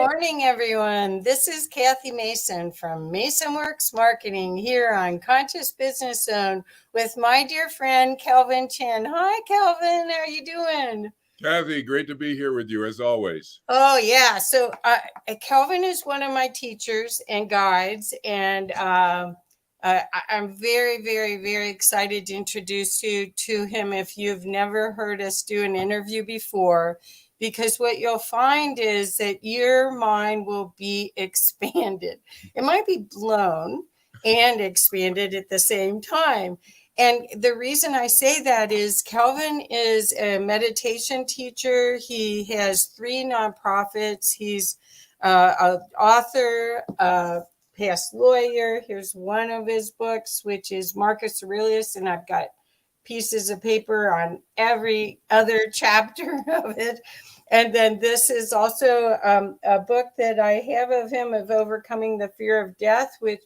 morning, everyone. This is Kathy Mason from Mason Works Marketing here on Conscious Business Zone with my dear friend, Kelvin Chen. Hi, Kelvin. How are you doing? Kathy, great to be here with you as always. Oh, yeah. So Kelvin is one of my teachers and guides, and I'm very, very, very excited to introduce you to him if you've never heard us do an interview before, because what you'll find is that your mind will be expanded. It might be blown and expanded at the same time. And the reason I say that is Kelvin is a meditation teacher. He has 3 nonprofits. He's an author, past lawyer. Here's one of his books, which is Marcus Aurelius, and I've got pieces of paper on every other chapter of it. And then this is also a book that I have of him of Overcoming the Fear of Death, which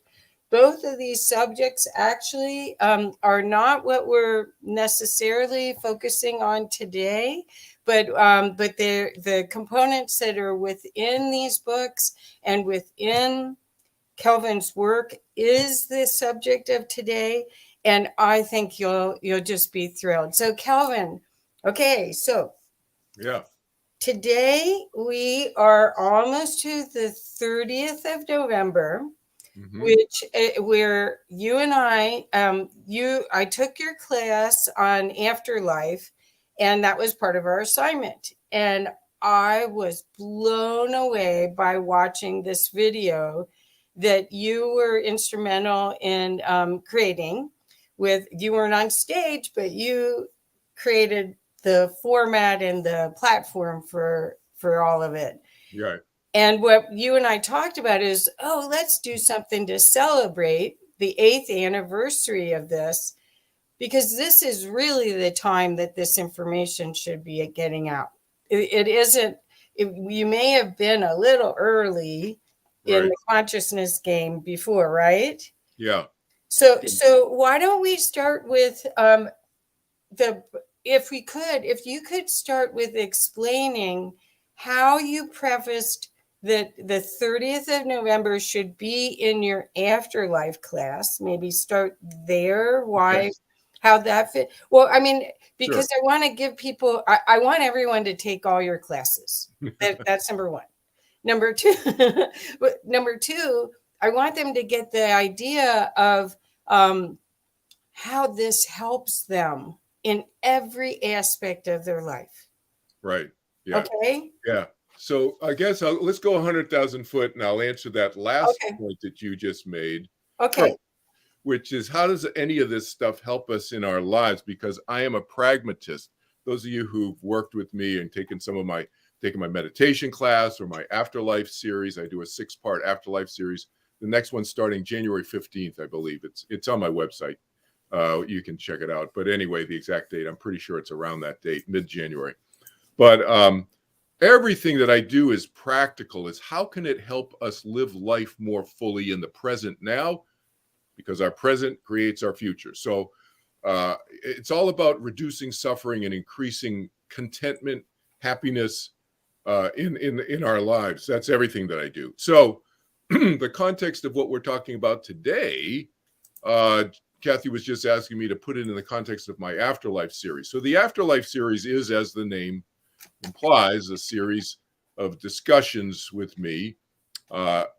both of these subjects actually are not what we're necessarily focusing on today, but they're the components that are within these books and within Kelvin's work is the subject of today, and I think you'll just be thrilled. So Kelvin, okay, so yeah, today we are almost to the 30th of November, which where you and I took your class on afterlife, and that was part of our assignment, and I was blown away by watching this video that you were instrumental in creating. You weren't on stage, but you created the format and the platform for all of it. Right. And what you and I talked about is, let's do something to celebrate the 8th anniversary of this, because this is really the time that this information should be getting out. It isn't, you may have been a little early in the consciousness game before, right? Yeah. So why don't we start with if you could start with explaining how you prefaced that the 30th of November should be in your afterlife class. Maybe start there. Why? Yes. How that fit? Well, I mean, because sure. I want to give people. I want everyone to take all your classes. That's number one. Number two, I want them to get the idea of how this helps them in every aspect of their life. Right. Yeah. Okay. Yeah. So I guess let's go 100,000 foot, and I'll answer that last point that you just made. Okay. Which is, how does any of this stuff help us in our lives? Because I am a pragmatist. Those of you who've worked with me and taken my meditation class or my afterlife series, I do a 6-part afterlife series. The next one's starting January 15th, I believe. It's on my website. You can check it out. But anyway, the exact date, I'm pretty sure it's around that date, mid-January. But everything that I do is practical. Is how can it help us live life more fully in the present now? Because our present creates our future. So it's all about reducing suffering and increasing contentment, happiness in our lives. That's everything that I do. So the context of what we're talking about today, Kathy was just asking me to put it in the context of my afterlife series. So the afterlife series is, as the name implies, a series of discussions with me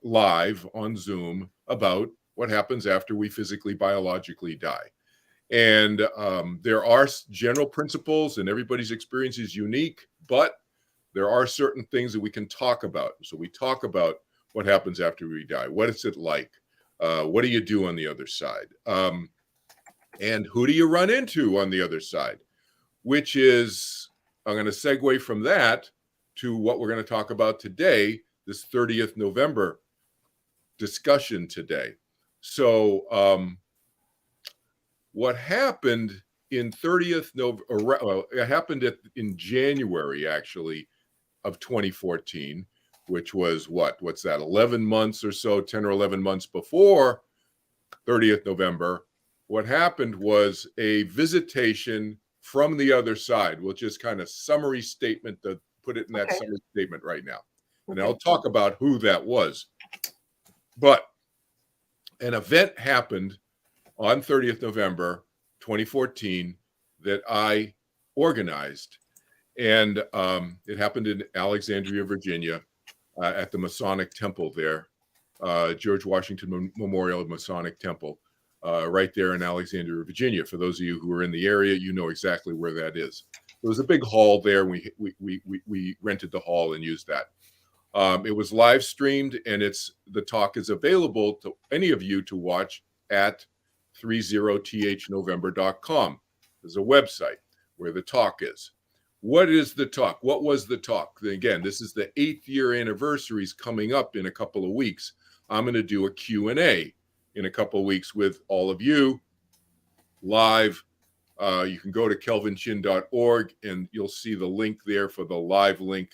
live on Zoom about what happens after we physically, biologically die. And there are general principles, and everybody's experience is unique, but there are certain things that we can talk about. So we talk about what happens after we die. What is it like? What do you do on the other side? And who do you run into on the other side? Which is, I'm going to segue from that to what we're going to talk about today, this 30th November discussion today. So what happened in 30th November, it happened in January, actually, of 2014, which was what's that, 11 months or so, 10 or 11 months before 30th November. What happened was a visitation from the other side. We'll just kind of summary statement to put it in that summary statement right now. And I'll talk about who that was. But an event happened on 30th November 2014 that I organized. And it happened in Alexandria, Virginia, at the Masonic Temple there, George Washington Memorial Masonic Temple, right there in Alexandria, Virginia. For those of you who are in the area, you know exactly where that is. There was a big hall there. We rented the hall and used that. It was live streamed, and the talk is available to any of you to watch at 30thnovember.com. There's a website where the talk is. What is the talk? What was the talk? Again, this is the 8th year anniversary is coming up in a couple of weeks. I'm going to do a Q&A in a couple of weeks with all of you live. You can go to kelvinchin.org and you'll see the link there for the live link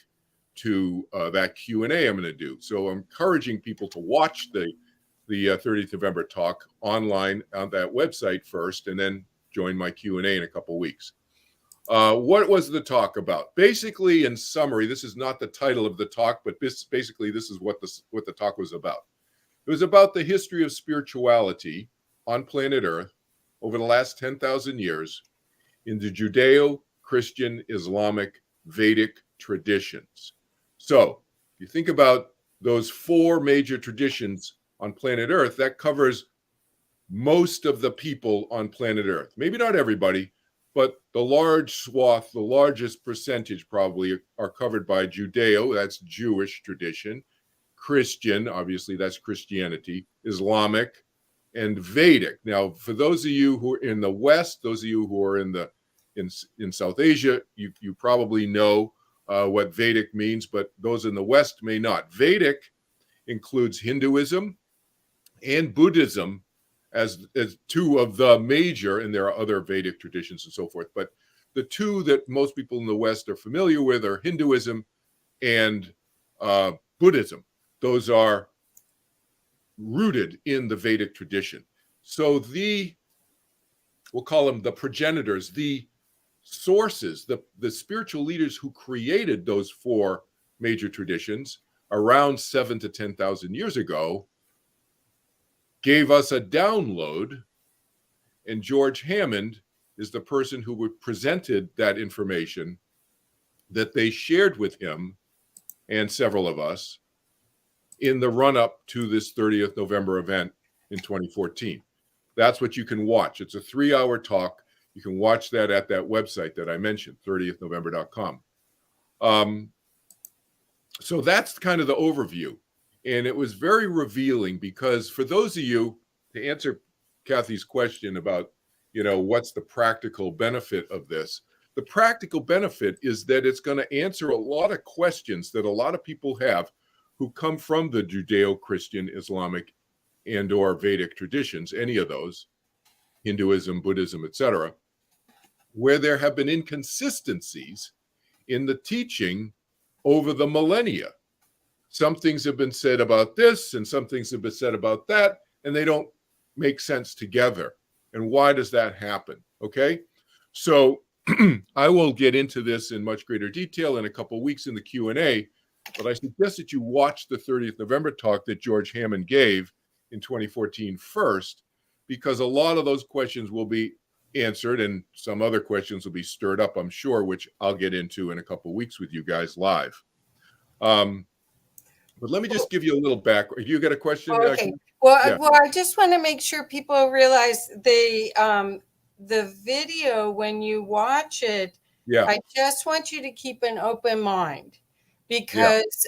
to that Q&A I'm going to do. So I'm encouraging people to watch the 30th November talk online on that website first, and then join my Q&A in a couple of weeks. What was the talk about? Basically, in summary, this is not the title of the talk, but basically this is what the talk was about. It was about the history of spirituality on planet Earth over the last 10,000 years in the Judeo-Christian-Islamic-Vedic traditions. So if you think about those 4 major traditions on planet Earth, that covers most of the people on planet Earth. Maybe not everybody, but the large swath, the largest percentage probably are covered by Judeo, that's Jewish tradition, Christian, obviously that's Christianity, Islamic, and Vedic. Now, for those of you who are in the West, those of you who are in South Asia, you probably know what Vedic means, but those in the West may not. Vedic includes Hinduism and Buddhism as 2 of the major, and there are other Vedic traditions and so forth, but the 2 that most people in the West are familiar with are Hinduism and Buddhism. Those are rooted in the Vedic tradition. So we'll call them the progenitors, the sources, the spiritual leaders who created those 4 major traditions around 7,000 to 10,000 years ago, gave us a download, and George Hammond is the person who presented that information that they shared with him and several of us in the run-up to this 30th November event in 2014. That's what you can watch. It's a 3-hour talk. You can watch that at that website that I mentioned, 30thnovember.com. So that's kind of the overview. And it was very revealing because for those of you, to answer Kathy's question about, what's the practical benefit of this? The practical benefit is that it's going to answer a lot of questions that a lot of people have who come from the Judeo-Christian-Islamic and or Vedic traditions, any of those, Hinduism, Buddhism, etc., where there have been inconsistencies in the teaching over the millennia. Some things have been said about this and some things have been said about that, and they don't make sense together. And why does that happen? Okay, so I will get into this in much greater detail in a couple of weeks in the Q&A, but I suggest that you watch the 30th November talk that George Hammond gave in 2014 first, because a lot of those questions will be answered and some other questions will be stirred up, I'm sure, which I'll get into in a couple of weeks with you guys live. But let me just give you a little background. You got a question? Okay. Well, I just want to make sure people realize the video, when you watch it, I just want you to keep an open mind, because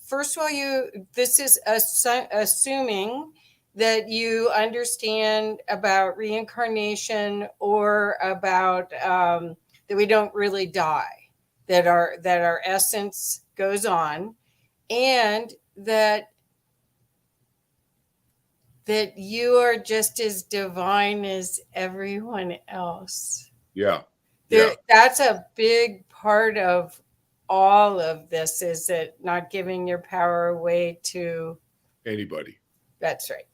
first of all, this is assuming that you understand about reincarnation or about that we don't really die, that our essence goes on, and that you are just as divine as everyone else. That's a big part of all of this, is that not giving your power away to anybody. That's right.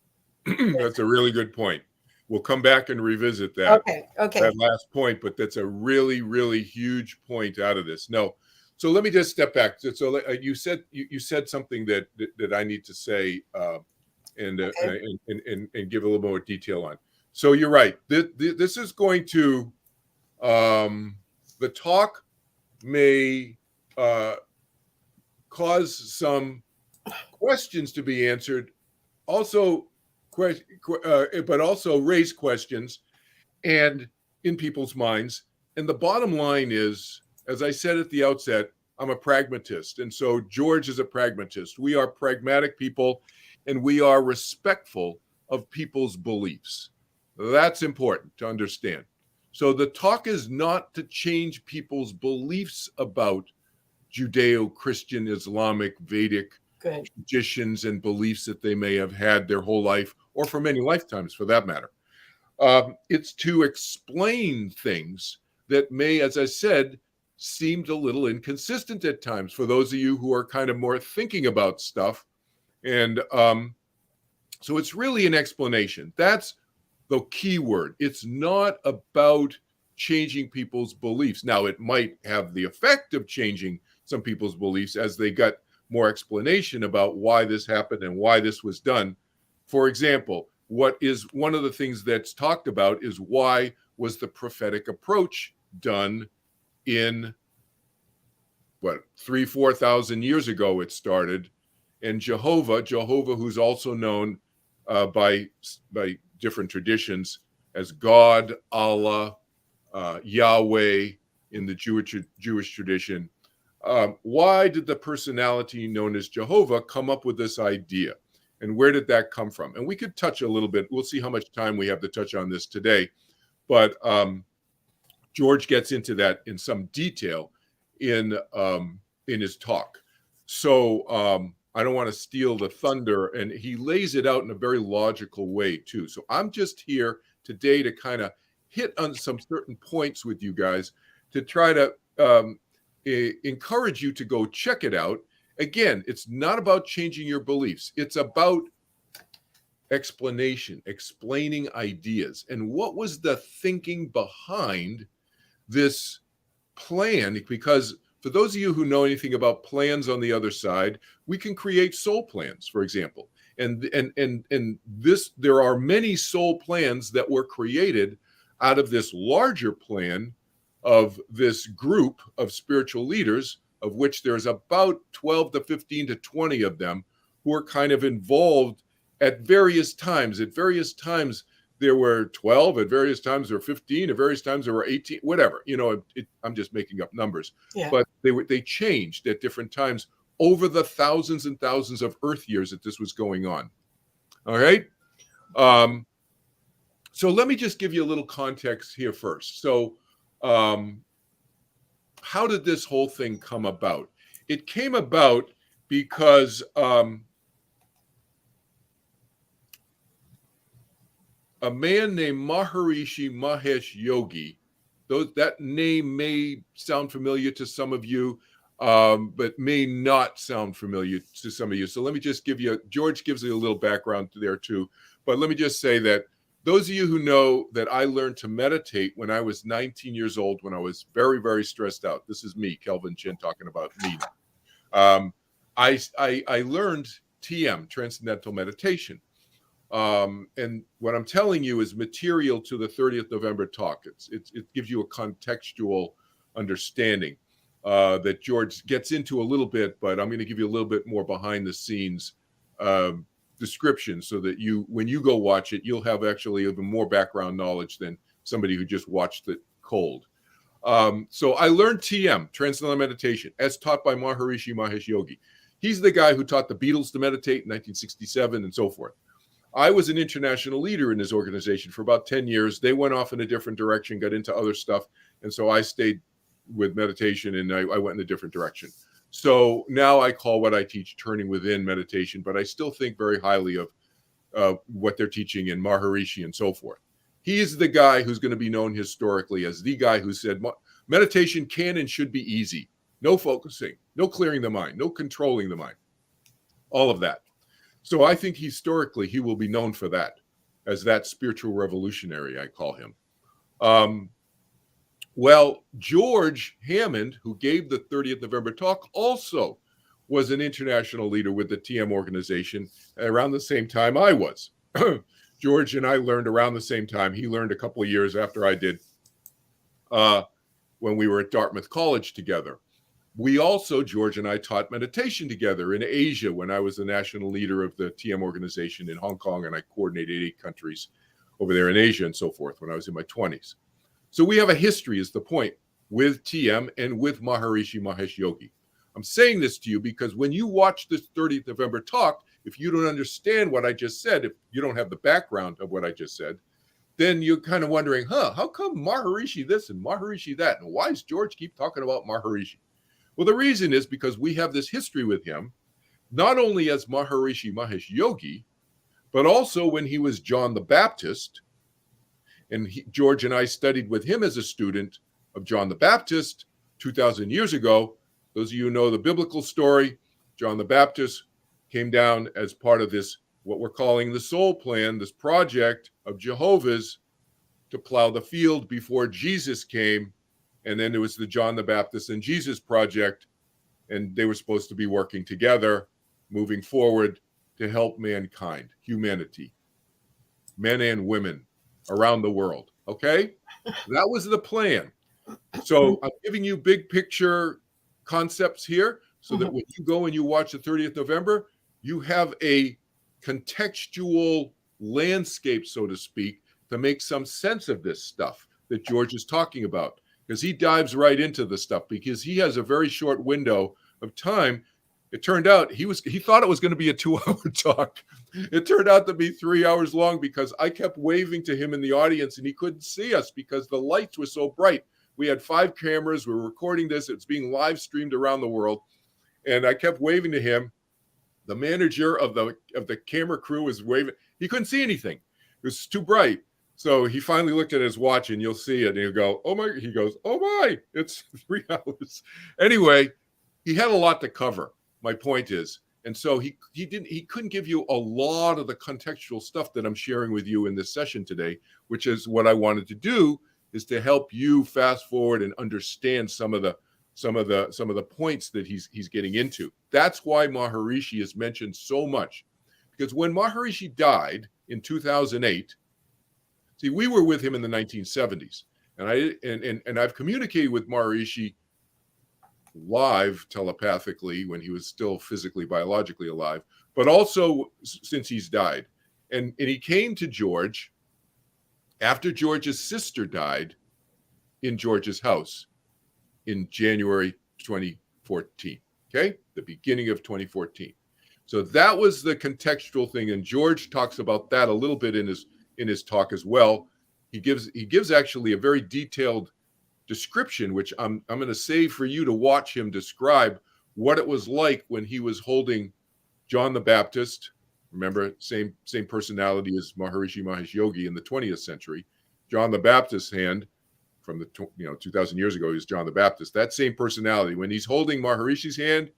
That's a really good point. We'll come back and revisit that. Okay. That last point, but that's a really, really huge point out of this. No, So let me just step back. So you said something that I need to say and give a little more detail on. So you're right. This is going to the talk may cause some questions to be answered, also but also raise questions and in people's minds. And the bottom line is, as I said at the outset, I'm a pragmatist. And so George is a pragmatist. We are pragmatic people and we are respectful of people's beliefs. That's important to understand. So the talk is not to change people's beliefs about Judeo-Christian-Islamic-Vedic traditions and beliefs that they may have had their whole life, or for many lifetimes for that matter. It's to explain things that may, as I said, seemed a little inconsistent at times for those of you who are kind of more thinking about stuff. And so it's really an explanation. That's the key word. It's not about changing people's beliefs. Now, it might have the effect of changing some people's beliefs as they got more explanation about why this happened and why this was done. For example, what is one of the things that's talked about is why was the prophetic approach done in what 3,000-4,000 years ago it started, and Jehovah, who's also known by different traditions as God, Allah, Yahweh in the Jewish tradition. Why did the personality known as Jehovah come up with this idea? And where did that come from? And we could touch a little bit. We'll see how much time we have to touch on this today. But George gets into that in some detail in his talk. So I don't want to steal the thunder. And he lays it out in a very logical way, too. So I'm just here today to kind of hit on some certain points with you guys to try to encourage you to go check it out. Again, it's not about changing your beliefs. It's about explanation, explaining ideas. And what was the thinking behind this plan? Because for those of you who know anything about plans on the other side, we can create soul plans, for example. And this, there are many soul plans that were created out of this larger plan of this group of spiritual leaders, of which there's about 12 to 15 to 20 of them who are kind of involved at various times. At various times, there were 12. At various times, there were 15. At various times, there were 18, whatever. You know, I'm just making up numbers. Yeah. But they changed at different times over the thousands and thousands of Earth years that this was going on. All right? So let me just give you a little context here first. So how did this whole thing come about? It came about because a man named Maharishi Mahesh Yogi, that name may sound familiar to some of you, but may not sound familiar to some of you. So let me just give you, George gives you a little background there too, but let me just say that those of you who know that I learned to meditate when I was 19 years old, when I was very, very stressed out. This is me, Kelvin Chin, talking about me. I learned TM, Transcendental Meditation. And what I'm telling you is material to the 30th November talk. It gives you a contextual understanding that George gets into a little bit, but I'm going to give you a little bit more behind the scenes description so that when you go watch it, you'll have actually even more background knowledge than somebody who just watched it cold. So I learned TM, Transcendental Meditation, as taught by Maharishi Mahesh Yogi. He's the guy who taught the Beatles to meditate in 1967 and so forth. I was an international leader in his organization for about 10 years. They went off in a different direction, got into other stuff. And so I stayed with meditation and I went in a different direction. So now I call what I teach turning within meditation, but I still think very highly of what they're teaching in Maharishi and so forth. He is the guy who's going to be known historically as the guy who said meditation can and should be easy. No focusing, no clearing the mind, no controlling the mind, all of that. So I think historically he will be known for that, as that spiritual revolutionary, I call him. Well, George Hammond, who gave the 30th November talk, also was an international leader with the TM organization around the same time I was. George and I learned around the same time. He learned a couple of years after I did, when we were at Dartmouth College together. We also, George and I, taught meditation together in Asia when I was the national leader of the TM organization in Hong Kong, and I coordinated 8 countries over there in Asia and so forth when I was in my 20s. So we have a history, is the point, with TM and with Maharishi Mahesh Yogi. I'm saying this to you because when you watch this 30th November talk, if you don't understand what I just said, if you don't have the background of what I just said, then you're kind of wondering, how come Maharishi this and Maharishi that? And why does George keep talking about Maharishi? Well, the reason is because we have this history with him, not only as Maharishi Mahesh Yogi, but also when he was John the Baptist. And George and I studied with him as a student of John the Baptist 2,000 years ago. Those of you who know the biblical story, John the Baptist came down as part of this, what we're calling the soul plan, this project of Jehovah's to plow the field before Jesus came. And then there was the John the Baptist and Jesus project, and they were supposed to be working together, moving forward to help mankind, humanity, men and women around the world. Okay? That was the plan. So I'm giving you big picture concepts here so that when you go and you watch the 30th November, you have a contextual landscape, so to speak, to make some sense of this stuff that George is talking about. Because he dives right into the stuff, because he has a very short window of time. It turned out he thought it was going to be a 2-hour talk. It turned out to be 3 hours long because I kept waving to him in the audience and he couldn't see us because the lights were so bright. We had 5 cameras. We were recording this. It's being live streamed around the world. And I kept waving to him. The manager of the camera crew was waving. He couldn't see anything. It was too bright. So he finally looked at his watch, and you'll see it. And he'll go, "Oh my!" He goes, "Oh my! It's 3 hours." Anyway, he had a lot to cover. My point is, and so he couldn't give you a lot of the contextual stuff that I'm sharing with you in this session today, which is what I wanted to do, is to help you fast forward and understand some of the points that he's getting into. That's why Maharishi is mentioned so much, because when Maharishi died in 2008. See, we were with him in the 1970s, and I've communicated with Maharishi live telepathically when he was still physically, biologically alive, but also since he's died. And he came to George after George's sister died in George's house in January 2014, okay? The beginning of 2014. So that was the contextual thing, and George talks about that a little bit in his talk as well. He gives actually a very detailed description, which I'm going to save for you to watch him describe what it was like when he was holding John the Baptist. Remember, same personality as Maharishi Mahesh Yogi in the 20th century. John the Baptist's hand from the 2,000 years ago, he was John the Baptist. That same personality when he's holding Maharishi's hand,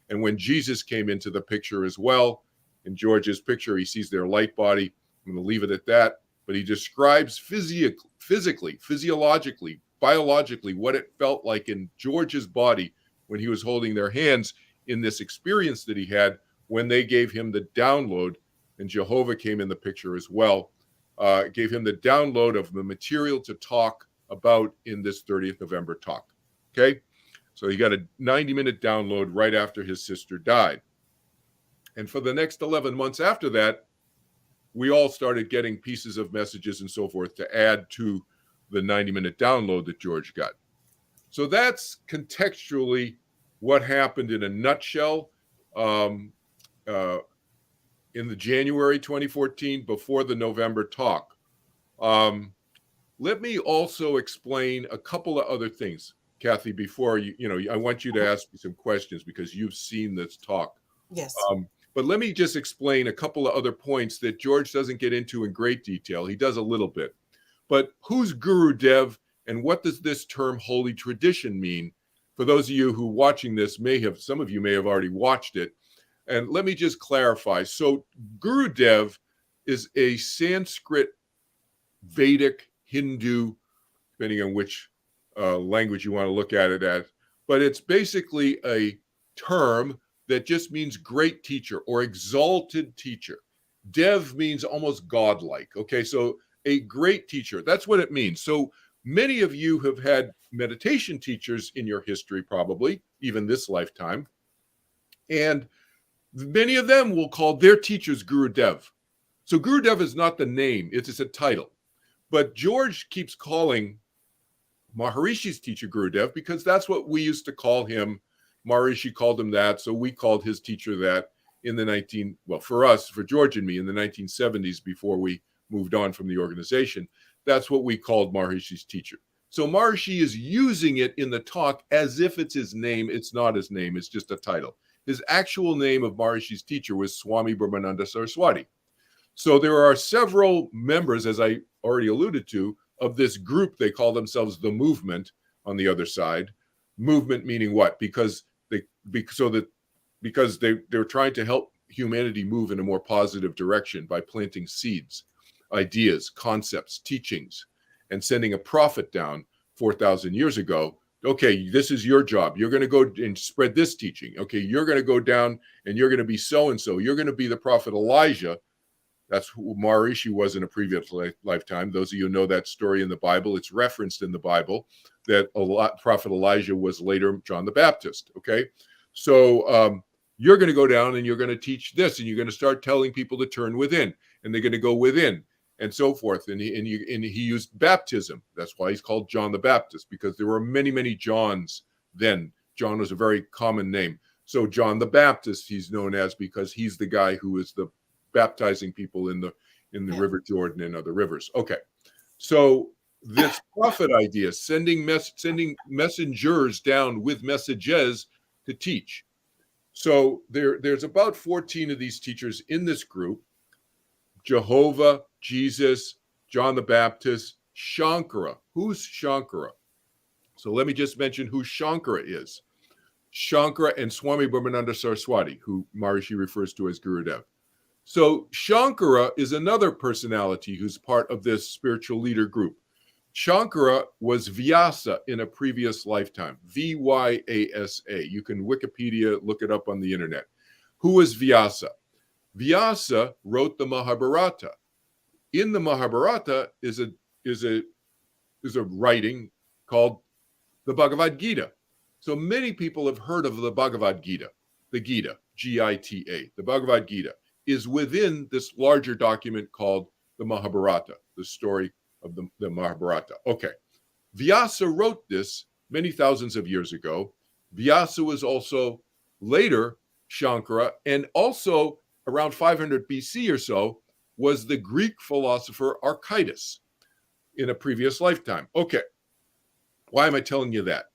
and when Jesus came into the picture as well. In George's picture, he sees their light body. I'm going to leave it at that. But he describes physically, physiologically, biologically, what it felt like in George's body when he was holding their hands in this experience that he had when they gave him the download. And Jehovah came in the picture as well, gave him the download of the material to talk about in this 30th November talk. Okay? So he got a 90-minute download right after his sister died. And for the next 11 months after that, we all started getting pieces of messages and so forth to add to the 90-minute download that George got. So that's contextually what happened in a nutshell in the January 2014 before the November talk. Let me also explain a couple of other things, Kathy, before I want you to ask me some questions because you've seen this talk. Yes. But let me just explain a couple of other points that George doesn't get into in great detail. He does a little bit. But who's Guru Dev, and what does this term holy tradition mean? For those of you who watching this some of you may have already watched it. And let me just clarify. So Guru Dev is a Sanskrit, Vedic, Hindu, depending on which language you want to look at it at. But it's basically a term that just means great teacher or exalted teacher. Dev means almost godlike. Okay, so a great teacher, that's what it means. So many of you have had meditation teachers in your history, probably, even this lifetime. And many of them will call their teachers Guru Dev. So Guru Dev is not the name, it's a title. But George keeps calling Maharishi's teacher Guru Dev because that's what we used to call him. Maharishi called him that, so we called his teacher that in the for George and me, in the 1970s, before we moved on from the organization. That's what we called Maharishi's teacher. So Maharishi is using it in the talk as if it's his name. It's not his name, it's just a title. His actual name of Maharishi's teacher was Swami Brahmananda Saraswati. So there are several members, as I already alluded to, of this group. They call themselves the movement on the other side. Movement meaning what? Because they're trying to help humanity move in a more positive direction by planting seeds, ideas, concepts, teachings, and sending a prophet down 4,000 years ago. Okay, this is your job. You're going to go and spread this teaching. Okay, you're going to go down and you're going to be so-and-so. You're going to be the prophet Elijah. That's who Maharishi was in a previous lifetime. Those of you who know that story in the Bible, it's referenced in the Bible that Prophet Elijah was later John the Baptist. Okay, so you're going to go down and you're going to teach this, and you're going to start telling people to turn within, and they're going to go within, and so forth. And he used baptism. That's why he's called John the Baptist, because there were many, many Johns then. John was a very common name. So John the Baptist, he's known as, because he's the guy who is the baptizing people in the River Jordan and other rivers. Okay, so this prophet idea, sending messengers down with messages to teach. So there's about 14 of these teachers in this group: Jehovah, Jesus, John the Baptist, Shankara. Who's Shankara? So let me just mention who Shankara is. Shankara and Swami Brahmananda Saraswati, who Maharishi refers to as Gurudev. So Shankara is another personality who's part of this spiritual leader group. Shankara was Vyasa in a previous lifetime, Vyasa. You can Wikipedia, look it up on the internet. Who was Vyasa? Vyasa wrote the Mahabharata. In the Mahabharata is a writing called the Bhagavad Gita. So many people have heard of the Bhagavad Gita, the Gita, Gita. The Bhagavad Gita is within this larger document called the Mahabharata, the story of the Mahabharata. Okay, Vyasa wrote this many thousands of years ago. Vyasa was also later Shankara, and also around 500 BC or so was the Greek philosopher Archytas in a previous lifetime. Okay, why am I telling you that?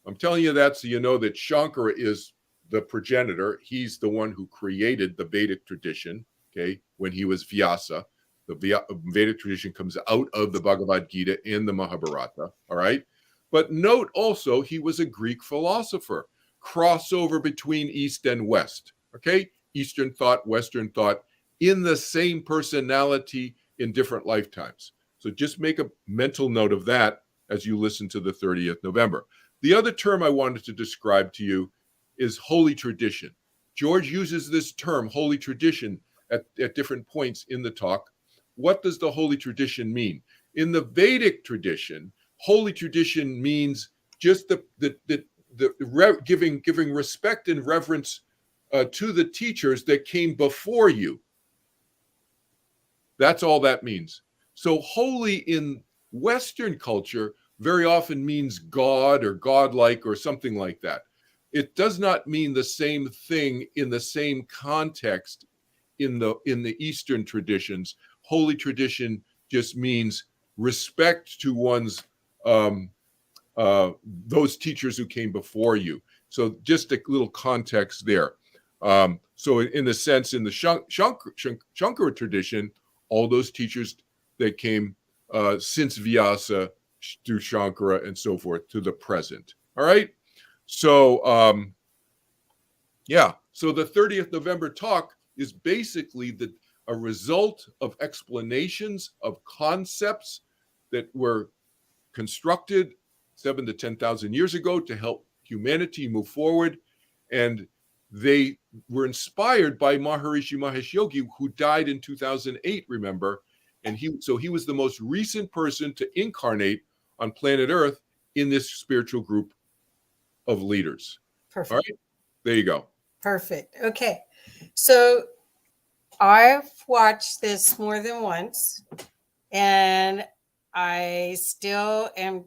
I'm telling you that so you know that Shankara is the progenitor. He's the one who created the Vedic tradition, okay, when he was Vyasa. The Vedic tradition comes out of the Bhagavad Gita and the Mahabharata, all right? But note also, he was a Greek philosopher, crossover between East and West, okay? Eastern thought, Western thought, in the same personality in different lifetimes. So just make a mental note of that as you listen to the 30th November. The other term I wanted to describe to you is holy tradition. George uses this term, holy tradition, at different points in the talk. What does the holy tradition mean? In the Vedic tradition, holy tradition means just giving respect and reverence to the teachers that came before you. That's all that means. So holy in Western culture very often means God or godlike or something like that. It does not mean the same thing in the same context in the Eastern traditions. Holy tradition just means respect to one's those teachers who came before you. So just a little context there. So in the sense, in the Shankara tradition, all those teachers that came since Vyasa through Shankara and so forth to the present. All right. So, so the 30th November talk is basically a result of explanations of concepts that were constructed 7 to 10,000 years ago to help humanity move forward. And they were inspired by Maharishi Mahesh Yogi, who died in 2008, remember? And he was the most recent person to incarnate on planet Earth in this spiritual group of leaders. Perfect. All right, there you go. Perfect. Okay. So I've watched this more than once, and I still am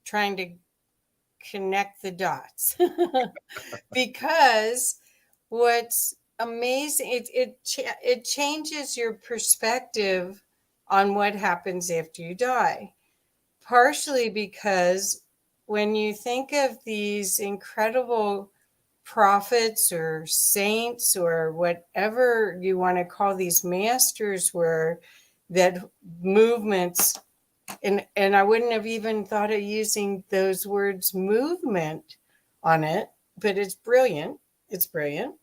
trying to connect the dots because what's amazing, it changes your perspective on what happens after you die. Partially because when you think of these incredible prophets or saints or whatever you want to call these masters were, that movements, and I wouldn't have even thought of using those words movement on it, but it's brilliant. It's brilliant.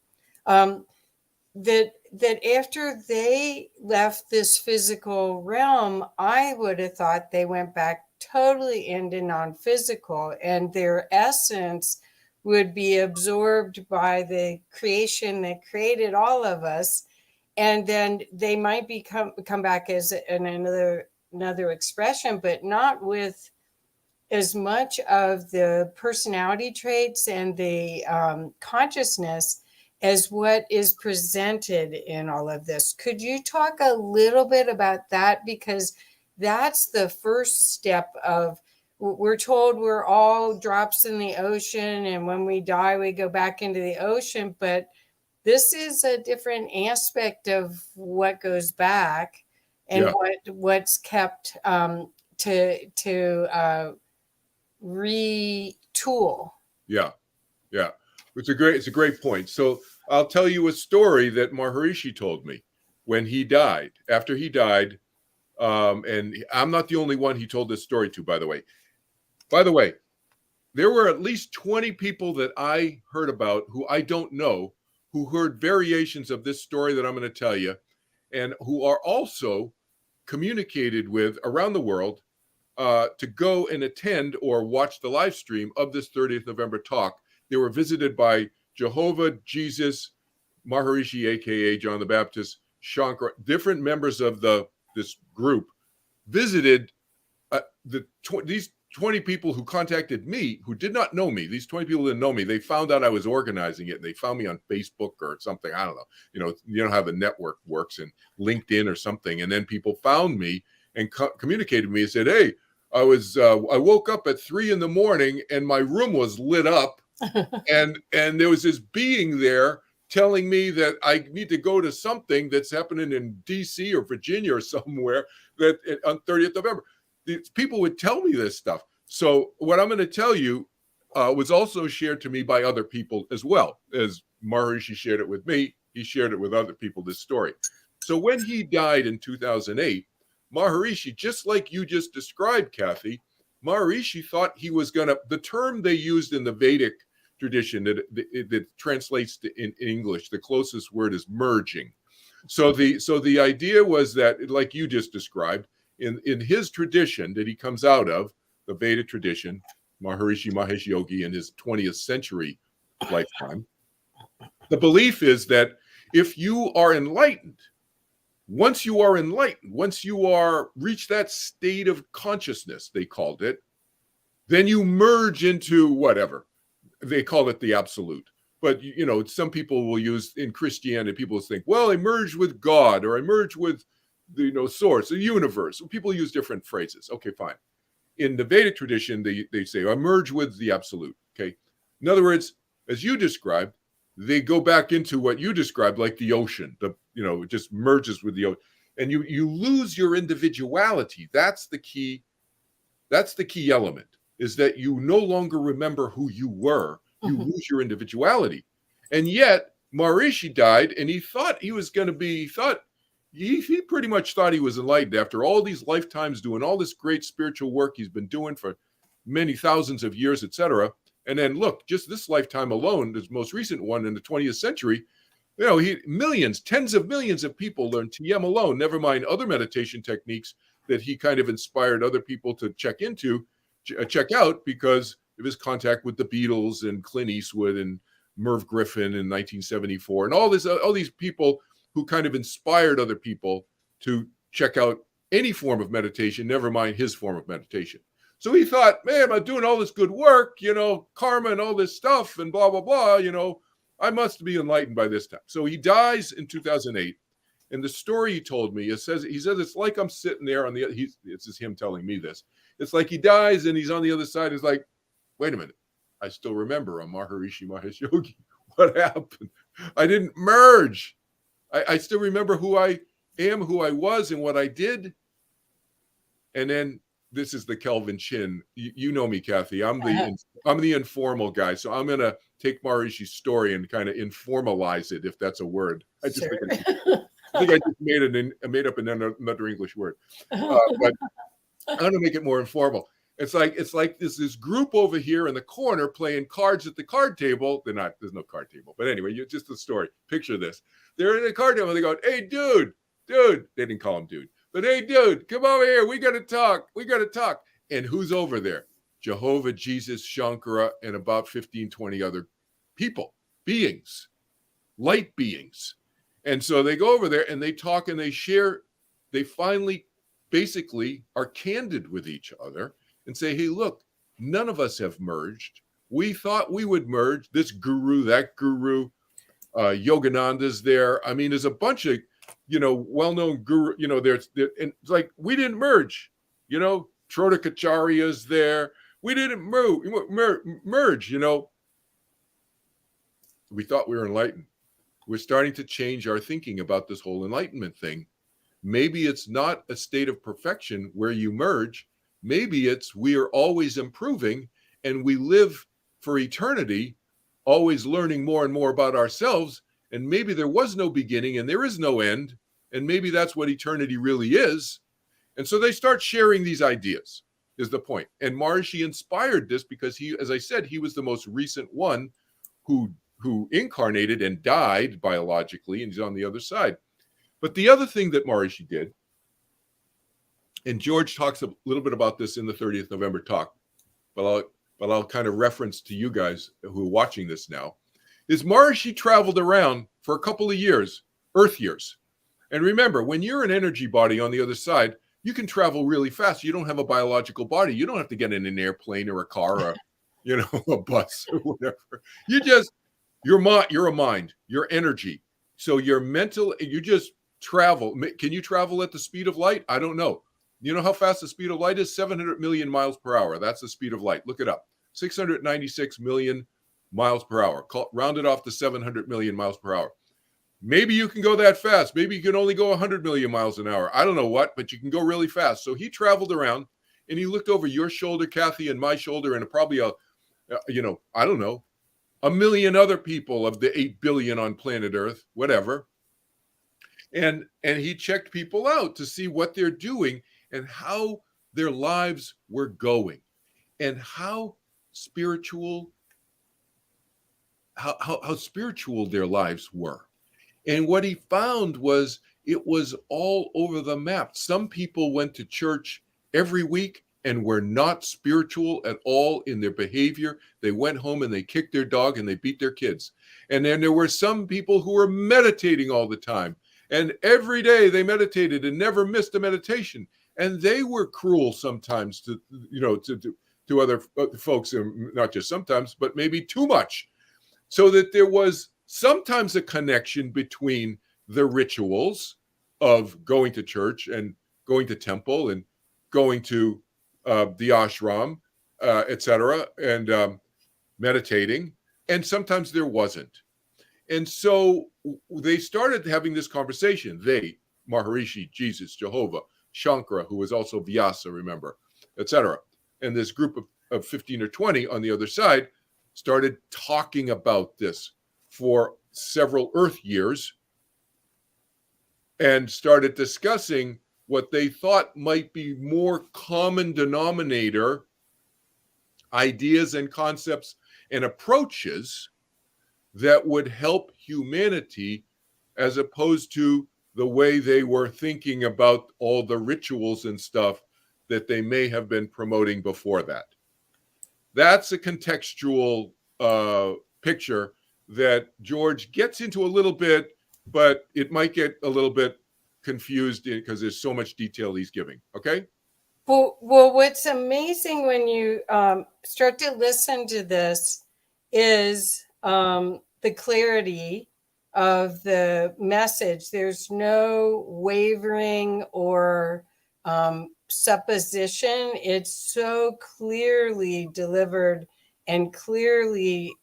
That after they left this physical realm, I would have thought they went back totally into non-physical, and their essence would be absorbed by the creation that created all of us, and then they might come back as another expression, but not with as much of the personality traits and the consciousness as what is presented in all of this. Could you talk a little bit about that? Because that's the first step of, we're told we're all drops in the ocean, and when we die, we go back into the ocean. But this is a different aspect of what goes back and what's kept to retool. Yeah. It's a great point. So I'll tell you a story that Maharishi told me when he died. After he died, and I'm not the only one he told this story to, by the way. By the way, there were at least 20 people that I heard about who I don't know, who heard variations of this story that I'm going to tell you, and who are also communicated with around the world to go and attend or watch the live stream of this 30th November talk. They were visited by Jehovah, Jesus, Maharishi, aka John the Baptist, Shankara, different members of this group visited these 20 people who contacted me, who did not know me. These 20 people didn't know me. They found out I was organizing it. They found me on Facebook or something. I don't know. You know how the network works, and LinkedIn or something. And then people found me and communicated with me and said, "Hey, I woke up at 3 a.m. and my room was lit up, and there was this being there telling me that I need to go to something that's happening in DC or Virginia or somewhere that on 30th November. These people would tell me this stuff. So what I'm going to tell you was also shared to me by other people as well. As Maharishi shared it with me, he shared it with other people, this story. So when he died in 2008, Maharishi, just like you just described, Kathy, Maharishi thought he was going to, the term they used in the Vedic tradition that translates to in English, the closest word is merging. So the idea was that, like you just described, in his tradition that he comes out of, the Vedic tradition, Maharishi Mahesh Yogi in his 20th century lifetime, the belief is that if you are enlightened, once you are reached that state of consciousness, they called it, then you merge into whatever. They call it the absolute. But, some people will use, in Christianity, people will think, well, I merge with God, or I merge with the source, the universe. People use different phrases. Okay, fine. In the Vedic tradition, they say, I merge with the absolute. Okay. In other words, as you described, they go back into what you described, like the ocean. It just merges with the ocean, and you lose your individuality. That's the key. That's the key element, is that you no longer remember who you were. You lose your individuality. And yet Maharishi died, and he thought he was going to be, he pretty much thought he was enlightened after all these lifetimes doing all this great spiritual work he's been doing for many thousands of years, etc. And then look, just this lifetime alone, this most recent one in the 20th century, tens of millions of people learned TM alone, never mind other meditation techniques that he kind of inspired other people to check into. check out because of his contact with the Beatles and Clint Eastwood and Merv Griffin in 1974 and all these people who kind of inspired other people to check out any form of meditation, never mind his form of meditation. So he thought, man, I'm doing all this good work, karma and all this stuff and blah, blah, blah, I must be enlightened by this time. So he dies in 2008. And the story he told me, he says it's like I'm sitting there on this is him telling me this. It's like he dies and he's on the other side. It's like, wait a minute. I still remember a Maharishi Mahesh Yogi. What happened? I didn't merge. I still remember who I am, who I was, and what I did. And then this is the Kelvin Chin. You know me, Kathy. I'm the informal guy. So I'm gonna take Maharishi's story and kind of informalize it, if that's a word. I just think I just made up another English word, but I'm gonna make it more informal. It's like there's this group over here in the corner playing cards at the card table. There's no card table, but anyway, just the story. Picture this: they're in the card table. And they go, "Hey, dude." They didn't call him dude, but hey, dude, come over here. We got to talk. And who's over there? Jehovah, Jesus, Shankara, and about 15, 20 other people, beings, light beings. And so they go over there and they talk and they share. They finally, basically, are candid with each other and say, hey, look, none of us have merged. We thought we would merge. This guru, that guru, Yogananda's there. I mean, there's a bunch of, well-known guru, and it's like, we didn't merge, Trotakacharya's there. We didn't merge, We thought we were enlightened. We're starting to change our thinking about this whole enlightenment thing. Maybe it's not a state of perfection where you merge. Maybe it's we are always improving and we live for eternity, always learning more and more about ourselves. And maybe there was no beginning and there is no end. And maybe that's what eternity really is. And so they start sharing these ideas, is the point. And Maharishi inspired this because he, as I said, he was the most recent one who incarnated and died biologically, and he's on the other side. But the other thing that Maharishi did, and George talks a little bit about this in the 30th November talk, but I'll kind of reference to you guys who are watching this now, is Maharishi traveled around for a couple of years, Earth years. And remember, when you're an energy body on the other side, you can travel really fast. You don't have a biological body. You don't have to get in an airplane or a car or, a bus or whatever. You're a mind, your energy. So your mental, you just travel. Can you travel at the speed of light? I don't know. You know how fast the speed of light is? 700 million miles per hour. That's the speed of light. Look it up. 696 million miles per hour. Round it off to 700 million miles per hour. Maybe you can go that fast. Maybe you can only go 100 million miles an hour. I don't know what, but you can go really fast. So he traveled around and he looked over your shoulder, Kathy, and my shoulder, and probably I don't know, a million other people of the 8 billion on planet Earth, whatever. And he checked people out to see what they're doing and how their lives were going and how spiritual their lives were. And what he found was it was all over the map. Some people went to church every week and were not spiritual at all in their behavior. They went home and they kicked their dog and they beat their kids. And then there were some people who were meditating all the time. And every day they meditated and never missed a meditation. And they were cruel sometimes to other folks, and not just sometimes, but maybe too much. So that there was sometimes a connection between the rituals of going to church and going to temple and going to the ashram, etc., and meditating, and sometimes there wasn't. And so they started having this conversation. They, Maharishi, Jesus, Jehovah, Shankara, who was also Vyasa, remember, etc., and this group of 15 or 20 on the other side started talking about this for several Earth years and started discussing what they thought might be more common denominator ideas and concepts and approaches that would help humanity, as opposed to the way they were thinking about all the rituals and stuff that they may have been promoting before that. That's a contextual picture that George gets into a little bit, but it might get a little bit confused because there's so much detail he's giving. Okay? Well, what's amazing when you start to listen to this is the clarity of the message. There's no wavering or supposition. It's so clearly delivered and clearly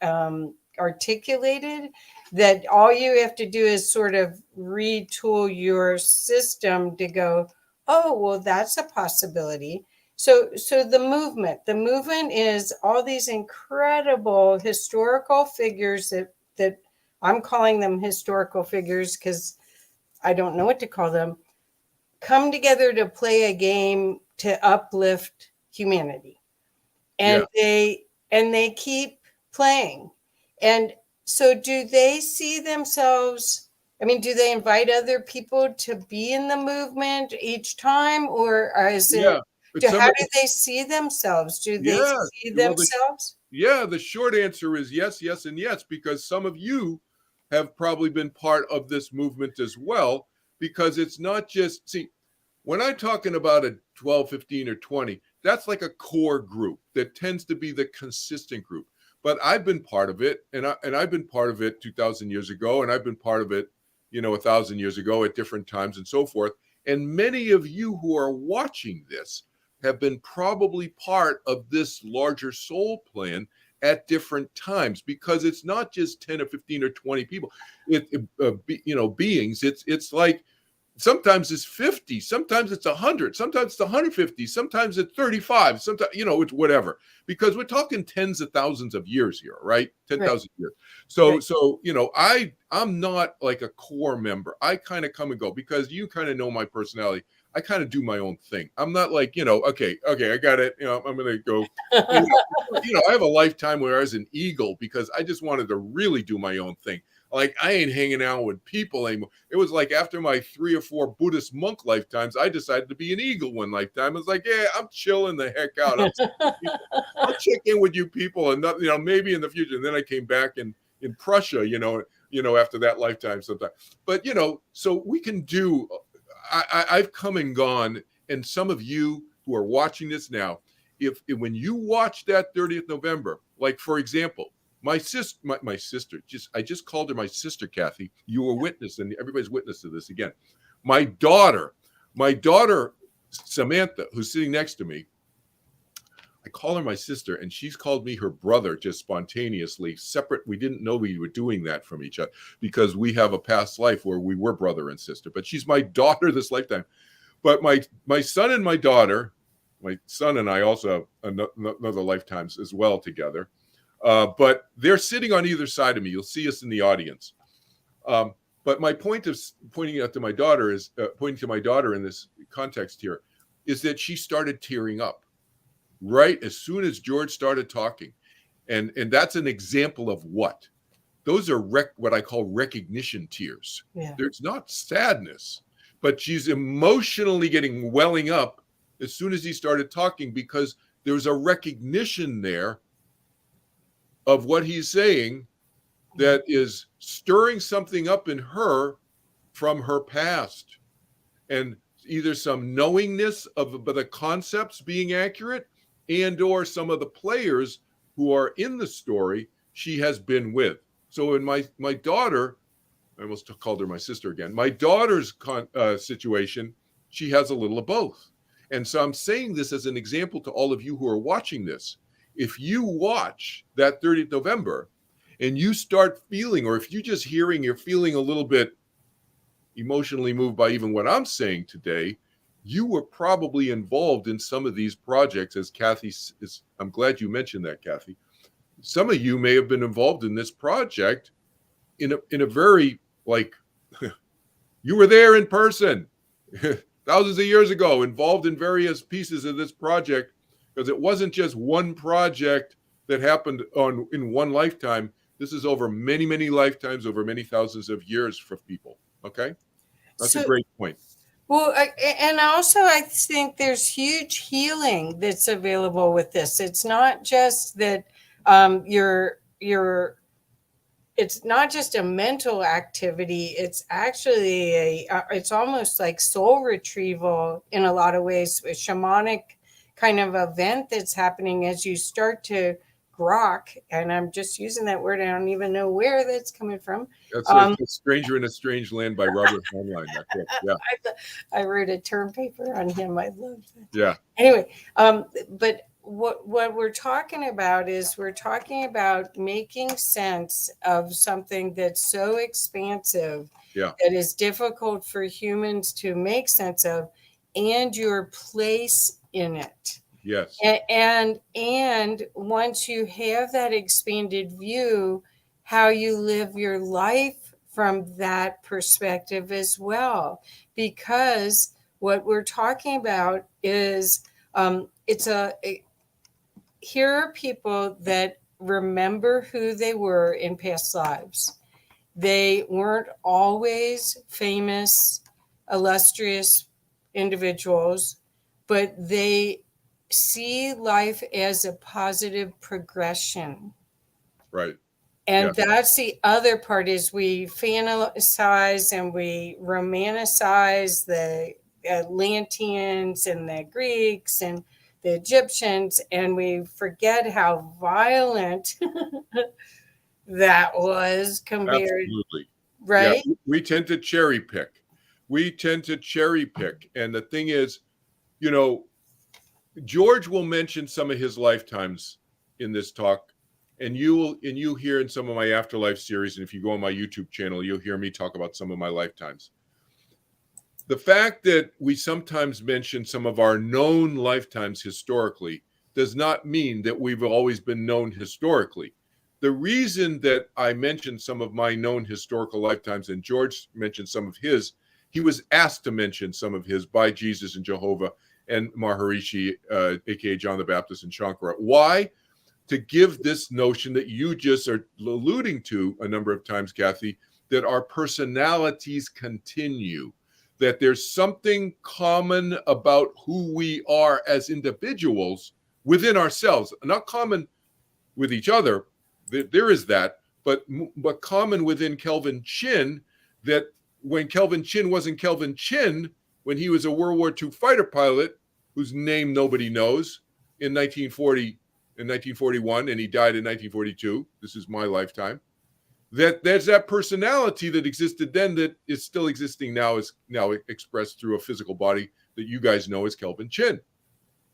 articulated that all you have to do is sort of retool your system to go, oh, well, that's a possibility. So the movement is all these incredible historical figures that I'm calling them historical figures because I don't know what to call them, come together to play a game to uplift humanity. And they keep playing. And so do they see themselves, I mean, do they invite other people to be in the movement each time, or is it, how do they see themselves? Do they see themselves? The short answer is yes, yes, and yes, because some of you have probably been part of this movement as well, because it's not just, see, when I'm talking about a 12, 15, or 20, that's like a core group that tends to be the consistent group. But I've been part of it, and I've been part of it 2,000 years ago, and I've been part of it, 1,000 years ago at different times and so forth. And many of you who are watching this have been probably part of this larger soul plan at different times, because it's not just 10 or 15 or 20 people, beings. It's like, sometimes it's 50, sometimes it's 100, sometimes it's 150, sometimes it's 35, sometimes, it's whatever, because we're talking tens of thousands of years here, right? 10,000 years. So, I'm not like a core member. I kind of come and go, because you kind of know my personality. I kind of do my own thing. I'm not like, okay, I got it. I'm going to go, I have a lifetime where I was an eagle because I just wanted to really do my own thing. Like, I ain't hanging out with people anymore. It was like after my 3 or 4 Buddhist monk lifetimes, I decided to be an eagle one lifetime. I was like, yeah, I'm chilling the heck out. I'll check in with you people, and maybe in the future. And then I came back in Prussia, after that lifetime sometime. But so we can do. I've come and gone, and some of you who are watching this now, if when you watch that 30th November, like for example. My sister, I just called her my sister, Kathy. You were witness, and everybody's witness to this again. My daughter, Samantha, who's sitting next to me, I call her my sister, and she's called me her brother just spontaneously, separate. We didn't know we were doing that from each other because we have a past life where we were brother and sister, but she's my daughter this lifetime. But my son and my daughter, my son and I also have another lifetimes as well together. But they're sitting on either side of me. You'll see us in the audience. But my point of pointing to my daughter in this context here is that she started tearing up right as soon as George started talking. And that's an example of what? Those are what I call recognition tears. Yeah. There's not sadness, but she's emotionally welling up as soon as he started talking, because there's a recognition there of what he's saying that is stirring something up in her from her past, and either some knowingness of the concepts being accurate, and or some of the players who are in the story she has been with. So in my daughter, I almost called her my sister again, my daughter's situation, she has a little of both. And so I'm saying this as an example to all of you who are watching this. If you watch that 30th November and you start feeling, or if you just hearing, you're feeling a little bit emotionally moved by even what I'm saying today, you were probably involved in some of these projects, as Kathy is. I'm glad you mentioned that, Kathy. Some of you may have been involved in this project in a very, like, you were there in person thousands of years ago, involved in various pieces of this project. Because it wasn't just one project that happened in one lifetime. This is over many, many lifetimes, over many thousands of years for people. Okay? That's a great point. Well, and also I think there's huge healing that's available with this. It's not just that you're it's not just a mental activity. It's actually it's almost like soul retrieval in a lot of ways, a shamanic kind of event that's happening as you start to grok. And I'm just using that word. I don't even know where that's coming from. That's a Stranger in a Strange Land by Robert Heinlein. That book. Yeah. I wrote a term paper on him. I love that. Yeah. Anyway, but what we're talking about is we're talking about making sense of something that's so expansive Yeah. that is difficult for humans to make sense of, and your place in it. Yes. And once you have that expanded view, how you live your life from that perspective as well, because what we're talking about is here are people that remember who they were in past lives. They weren't always famous, illustrious individuals, but they see life as a positive progression. Right. And that's the other part, is we fantasize and we romanticize the Atlanteans and the Greeks and the Egyptians, and we forget how violent that was compared. Absolutely. Right? Yeah. We tend to cherry pick. And the thing is, George will mention some of his lifetimes in this talk, and you hear in some of my afterlife series, and if you go on my YouTube channel, you'll hear me talk about some of my lifetimes. The fact that we sometimes mention some of our known lifetimes historically does not mean that we've always been known historically. The reason that I mentioned some of my known historical lifetimes, and George mentioned some of his, he was asked to mention some of his by Jesus and Jehovah and Maharishi, aka John the Baptist, and Shankara. Why? To give this notion that you just are alluding to a number of times, Kathy, that our personalities continue, that there's something common about who we are as individuals within ourselves, not common with each other. There is that, but common within Kelvin Chin, that when Kelvin Chin wasn't Kelvin Chin, when he was a World War II fighter pilot whose name nobody knows in 1941, and he died in 1942. This is my lifetime. That there's that personality that existed then that is still existing now, is now expressed through a physical body that you guys know as Kelvin Chin,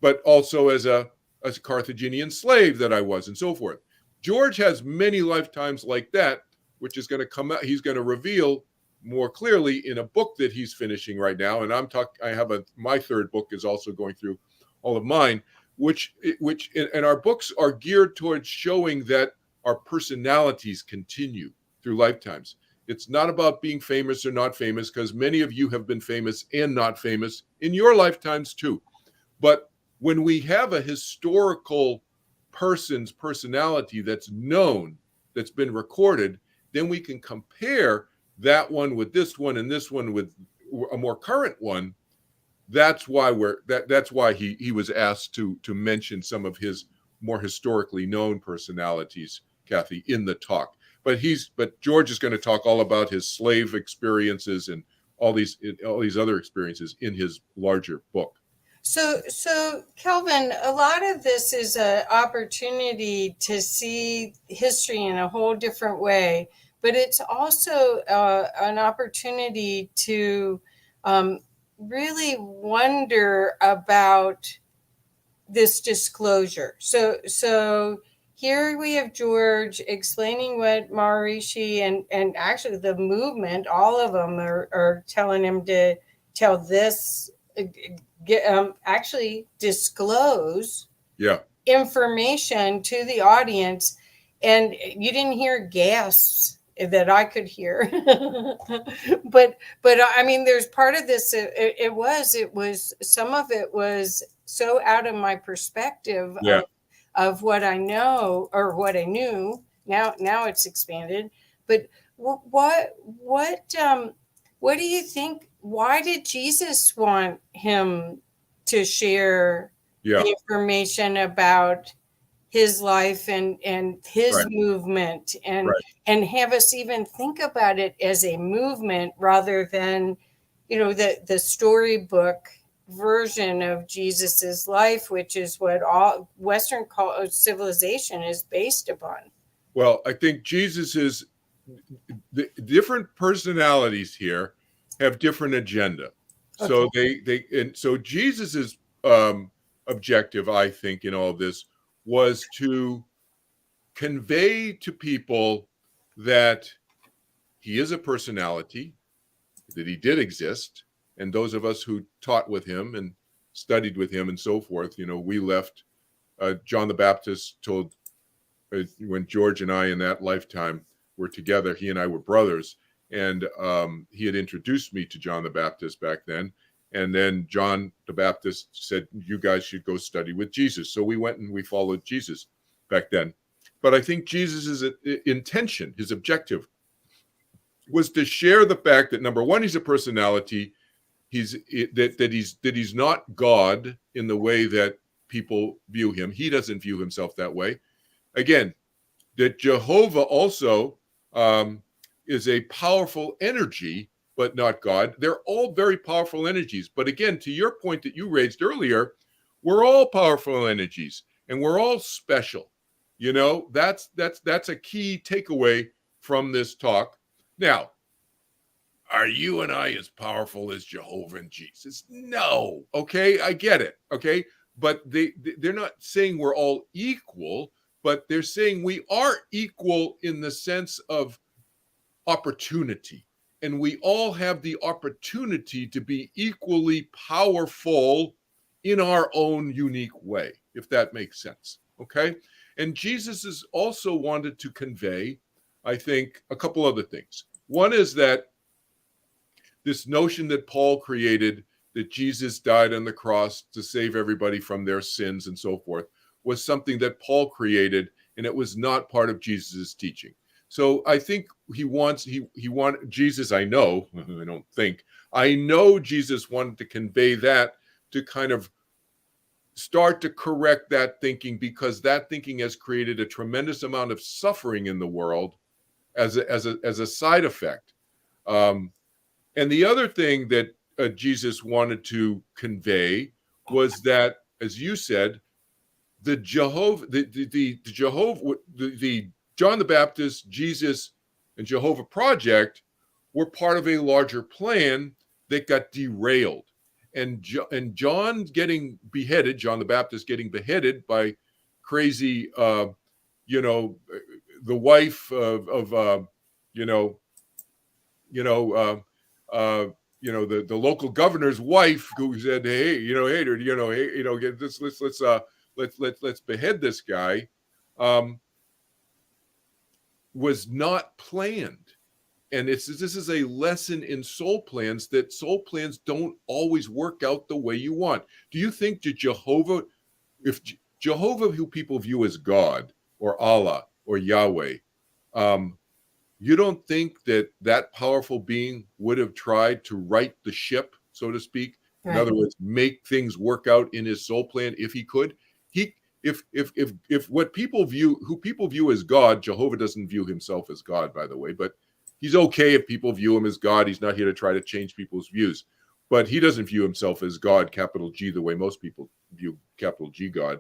but also as a Carthaginian slave that I was, and so forth. George has many lifetimes like that, which is going to come out. He's going to reveal more clearly in a book that he's finishing right now. And my third book is also going through all of mine, and our books are geared towards showing that our personalities continue through lifetimes. It's not about being famous or not famous, because many of you have been famous and not famous in your lifetimes too. But when we have a historical person's personality that's known, that's been recorded, then we can compare that one with this one and this one with a more current one. That's why he was asked to mention some of his more historically known personalities, Kathy, in the talk. But George is going to talk all about his slave experiences and all these other experiences in his larger book. So Kelvin, a lot of this is an opportunity to see history in a whole different way, but it's also an opportunity to really wonder about this disclosure. So here we have George explaining what Maharishi and actually the movement, all of them are telling him to tell this, actually disclose information to the audience. And you didn't hear gasps that I could hear. but I mean, there's part of this, it was some of it was so out of my perspective of what I know or what I knew. Now it's expanded. But what do you think why did Jesus want him to share Yeah, the information about his life and his right, movement, right. and have us even think about it as a movement rather than, the storybook version of Jesus's life, which is what all Western civilization is based upon. Well, I think Jesus is the different personalities here have different agenda. So Okay. and so Jesus's um, objective, I think, in all this was to convey to people that he is a personality, that he did exist, and those of us who taught with him and studied with him and so forth, we left. John the Baptist told when George and I in that lifetime were together, he and I were brothers, and he had introduced me to John the Baptist back then. And then John the Baptist said, "You guys should go study with Jesus." So we went and we followed Jesus back then. But I think Jesus' intention, his objective, was to share the fact that number one, he's a personality. He's not God in the way that people view him. He doesn't view himself that way. Again, that Jehovah also is a powerful energy, but not God. They're all very powerful energies. But again, to your point that you raised earlier, we're all powerful energies and we're all special. That's a key takeaway from this talk. Now, are you and I as powerful as Jehovah and Jesus? No. Okay, I get it. Okay, but they're not saying we're all equal, but they're saying we are equal in the sense of opportunity, and we all have the opportunity to be equally powerful in our own unique way, if that makes sense. Okay, and Jesus has also wanted to convey, I think, a couple other things. One is that this notion that Paul created, that Jesus died on the cross to save everybody from their sins and so forth, was something that Paul created, and it was not part of Jesus's teaching. So I think he wanted Jesus, I know, I know Jesus wanted to convey that, to kind of start to correct that thinking, because that thinking has created a tremendous amount of suffering in the world as a side effect. And the other thing that Jesus wanted to convey was that, as you said, the John the Baptist, Jesus, and Jehovah Project were part of a larger plan that got derailed. And John getting beheaded, John the Baptist getting beheaded by crazy, the wife of the local governor's wife, who said, "Hey, get this, let's behead this guy," was not planned. And this is a lesson in soul plans, that soul plans don't always work out the way you want. Do you think that if Jehovah, who people view as God or Allah or Yahweh, you don't think that powerful being would have tried to right the ship, so to speak? In Right. other words, make things work out in his soul plan if he could? If what people view as God, Jehovah doesn't view himself as God, by the way, but he's okay if people view him as God. He's not here to try to change people's views. But he doesn't view himself as God, capital G, the way most people view capital G God.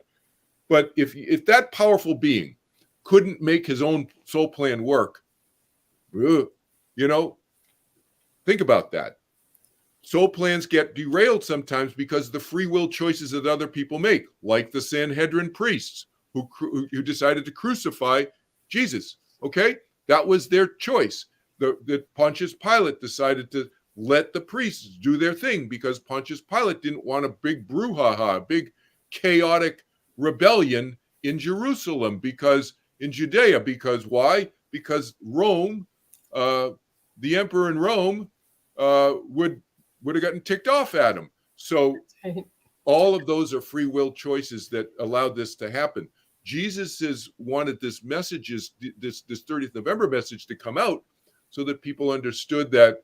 But if that powerful being couldn't make his own soul plan work, think about that. Soul plans get derailed sometimes because of the free will choices that other people make, like the Sanhedrin priests who decided to crucify Jesus. Okay, that was their choice. The Pontius Pilate decided to let the priests do their thing because Pontius Pilate didn't want a big brouhaha, a big chaotic rebellion in Jerusalem, in Judea. Because why? Because Rome, the emperor in Rome, would have gotten ticked off at him. So all of those are free will choices that allowed this to happen. Jesus wanted this 30th November message to come out so that people understood that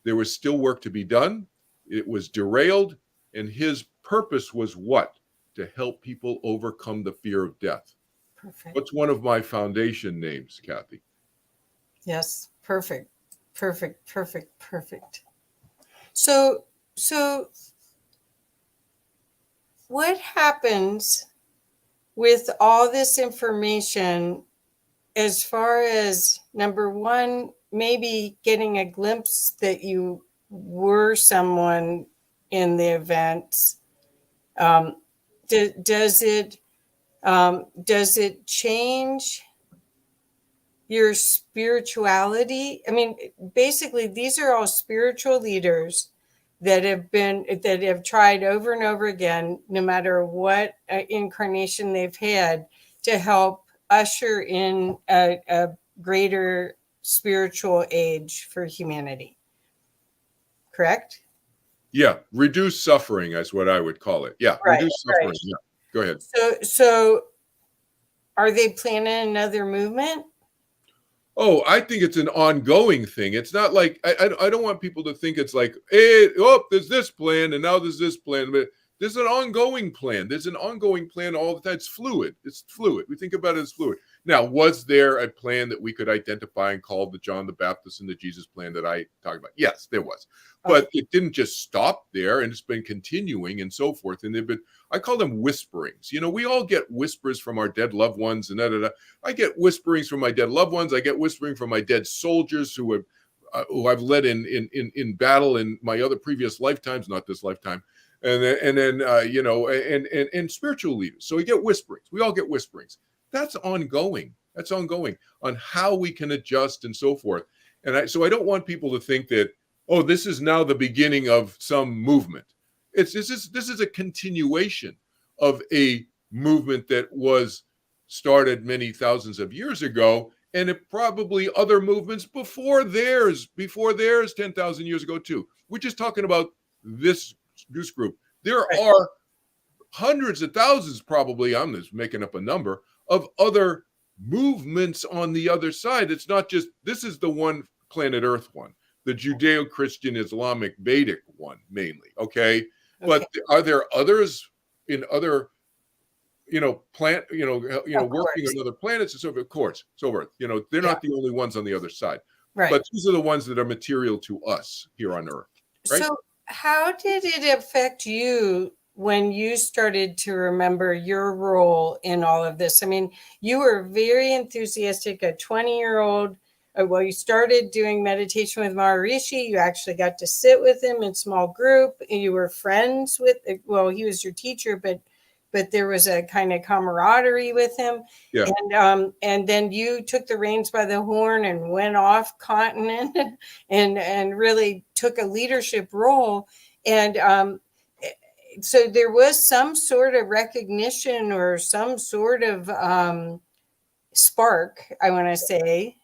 There was still work to be done. It was derailed. And his purpose was what? To help people overcome the fear of death. Perfect. What's one of my foundation names, Kathy? Yes. Perfect. Perfect. Perfect. Perfect. So what happens with all this information as far as, number one, maybe getting a glimpse that you were someone in the events? Does it change your spirituality? I mean, basically, these are all spiritual leaders that have tried over and over again, no matter what incarnation they've had, to help usher in a greater spiritual age for humanity. Correct? Yeah, reduce suffering is what I would call it. Yeah, Right, reduce suffering. right. Yeah, go ahead. So are they planning another movement? Oh, I think it's an ongoing thing. It's not like I don't want people to think it's like, hey, oh, there's this plan and now there's this plan, but there's an ongoing plan. There's an ongoing plan all the time. It's fluid. It's fluid. We think about it as fluid. Now, was there a plan that we could identify and call the John the Baptist and the Jesus plan that I talked about? Yes, there was. But it didn't just stop there, and it's been continuing and so forth. And they've been, I call them whisperings. You know, we all get whispers from our dead loved ones and I get whisperings from my dead loved ones. I get whispering from my dead soldiers who I've led in battle in my other previous lifetimes, not this lifetime. And then you know, and spiritual leaders. So we get whisperings. We all get whisperings. That's ongoing. That's ongoing on how we can adjust and so forth. And so I don't want people to think that, oh, this is now the beginning of some movement. This is a continuation of a movement that was started many thousands of years ago, and it probably other movements before theirs 10,000 years ago too. We're just talking about this group. There are hundreds of thousands, probably, I'm just making up a number, of other movements on the other side. It's not just, this is the one planet Earth one, the Judeo-Christian-Islamic-Vedic one mainly, okay? But are there others in other, you know, working on other planets and so forth? Of course, so forth. You know, they're not the only ones on the other side. Right. But these are the ones that are material to us here on Earth, right? So how did it affect you when you started to remember your role in all of this? I mean, you were very enthusiastic, a 20-year-old. Well, you started doing meditation with Maharishi. You actually got to sit with him in small group. You were friends with, well, he was your teacher, but there was a kind of camaraderie with him. Yeah. And then you took the reins by the horn and went off continent and really took a leadership role. And so there was some sort of recognition or some sort of spark, I want to say,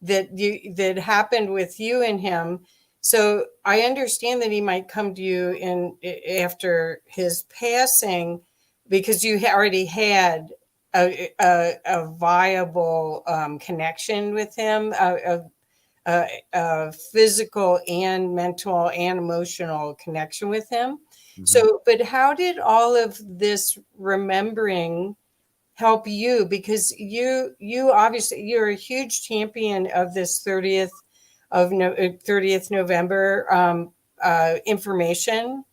that happened with you and him. So I understand that he might come to you after his passing, because you already had a viable connection with him, a physical and mental and emotional connection with him. Mm-hmm. So, but how did all of this remembering help you? Because you obviously, you're a huge champion of this 30th November information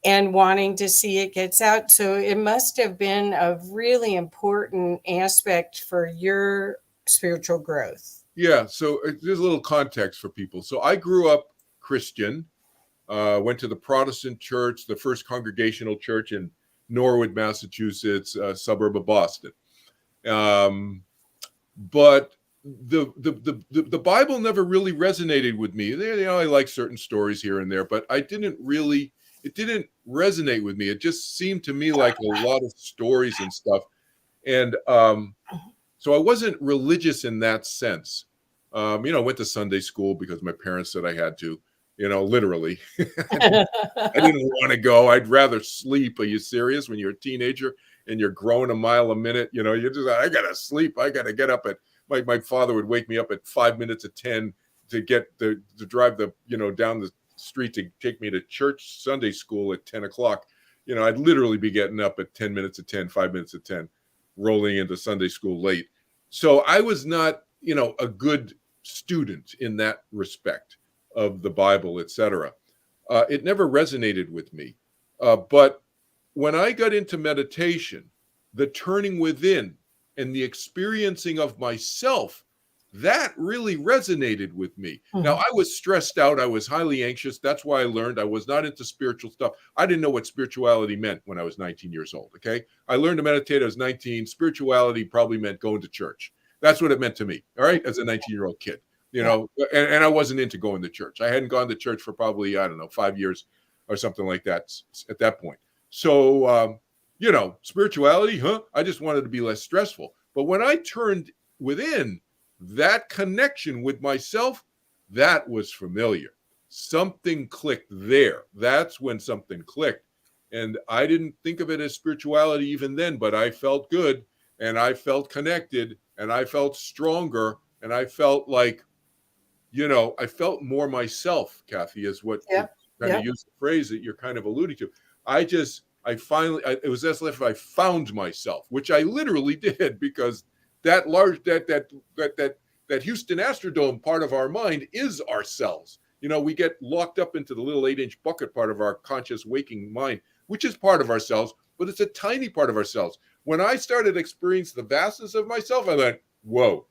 and wanting to see it gets out. So it must have been a really important aspect for your spiritual growth. Yeah. So there's a little context for people. So I grew up Christian, went to the Protestant church, the First Congregational Church in Norwood, Massachusetts, a suburb of Boston. But the Bible never really resonated with me. You know, I like certain stories here and there, but it didn't resonate with me. It just seemed to me like a lot of stories and stuff. And so I wasn't religious in that sense. You know, I went to Sunday school because my parents said I had to, you know, literally. I didn't want to go. I'd rather sleep. Are you serious? When you're a teenager and you're growing a mile a minute, you know, you're just, I got to sleep. I got to get up at, my father would wake me up at 5 minutes of 10 to drive the, you know, down the street to take me to church Sunday school at 10 o'clock, I'd literally be getting up at 10 minutes of 10, 5 minutes of 10, rolling into Sunday school late. So I was not, a good student in that respect of the Bible, etc. It never resonated with me. But when I got into meditation, the turning within and the experiencing of myself, that really resonated with me. Mhm. Now, I was stressed out. I was highly anxious. That's why I learned I was not into spiritual stuff. I didn't know what spirituality meant when I was 19 years old, okay? I learned to meditate. I was 19. Spirituality probably meant going to church. That's what it meant to me, all right, as a 19-year-old kid, and I wasn't into going to church. I hadn't gone to church for probably, 5 years or something like that at that point. So, spirituality, I just wanted to be less stressful. But when I turned within, that connection with myself, that was familiar. Something clicked there. That's when something clicked. And I didn't think of it as spirituality even then, but I felt good and I felt connected and I felt stronger and I felt like, I felt more myself, Kathy, is what kind of use the phrase that you're kind of alluding to. It was as if I found myself, which I literally did, because that Houston Astrodome part of our mind is ourselves. We get locked up into the little 8-inch bucket part of our conscious waking mind, which is part of ourselves, but it's a tiny part of ourselves. When I started experiencing the vastness of myself, I went, whoa,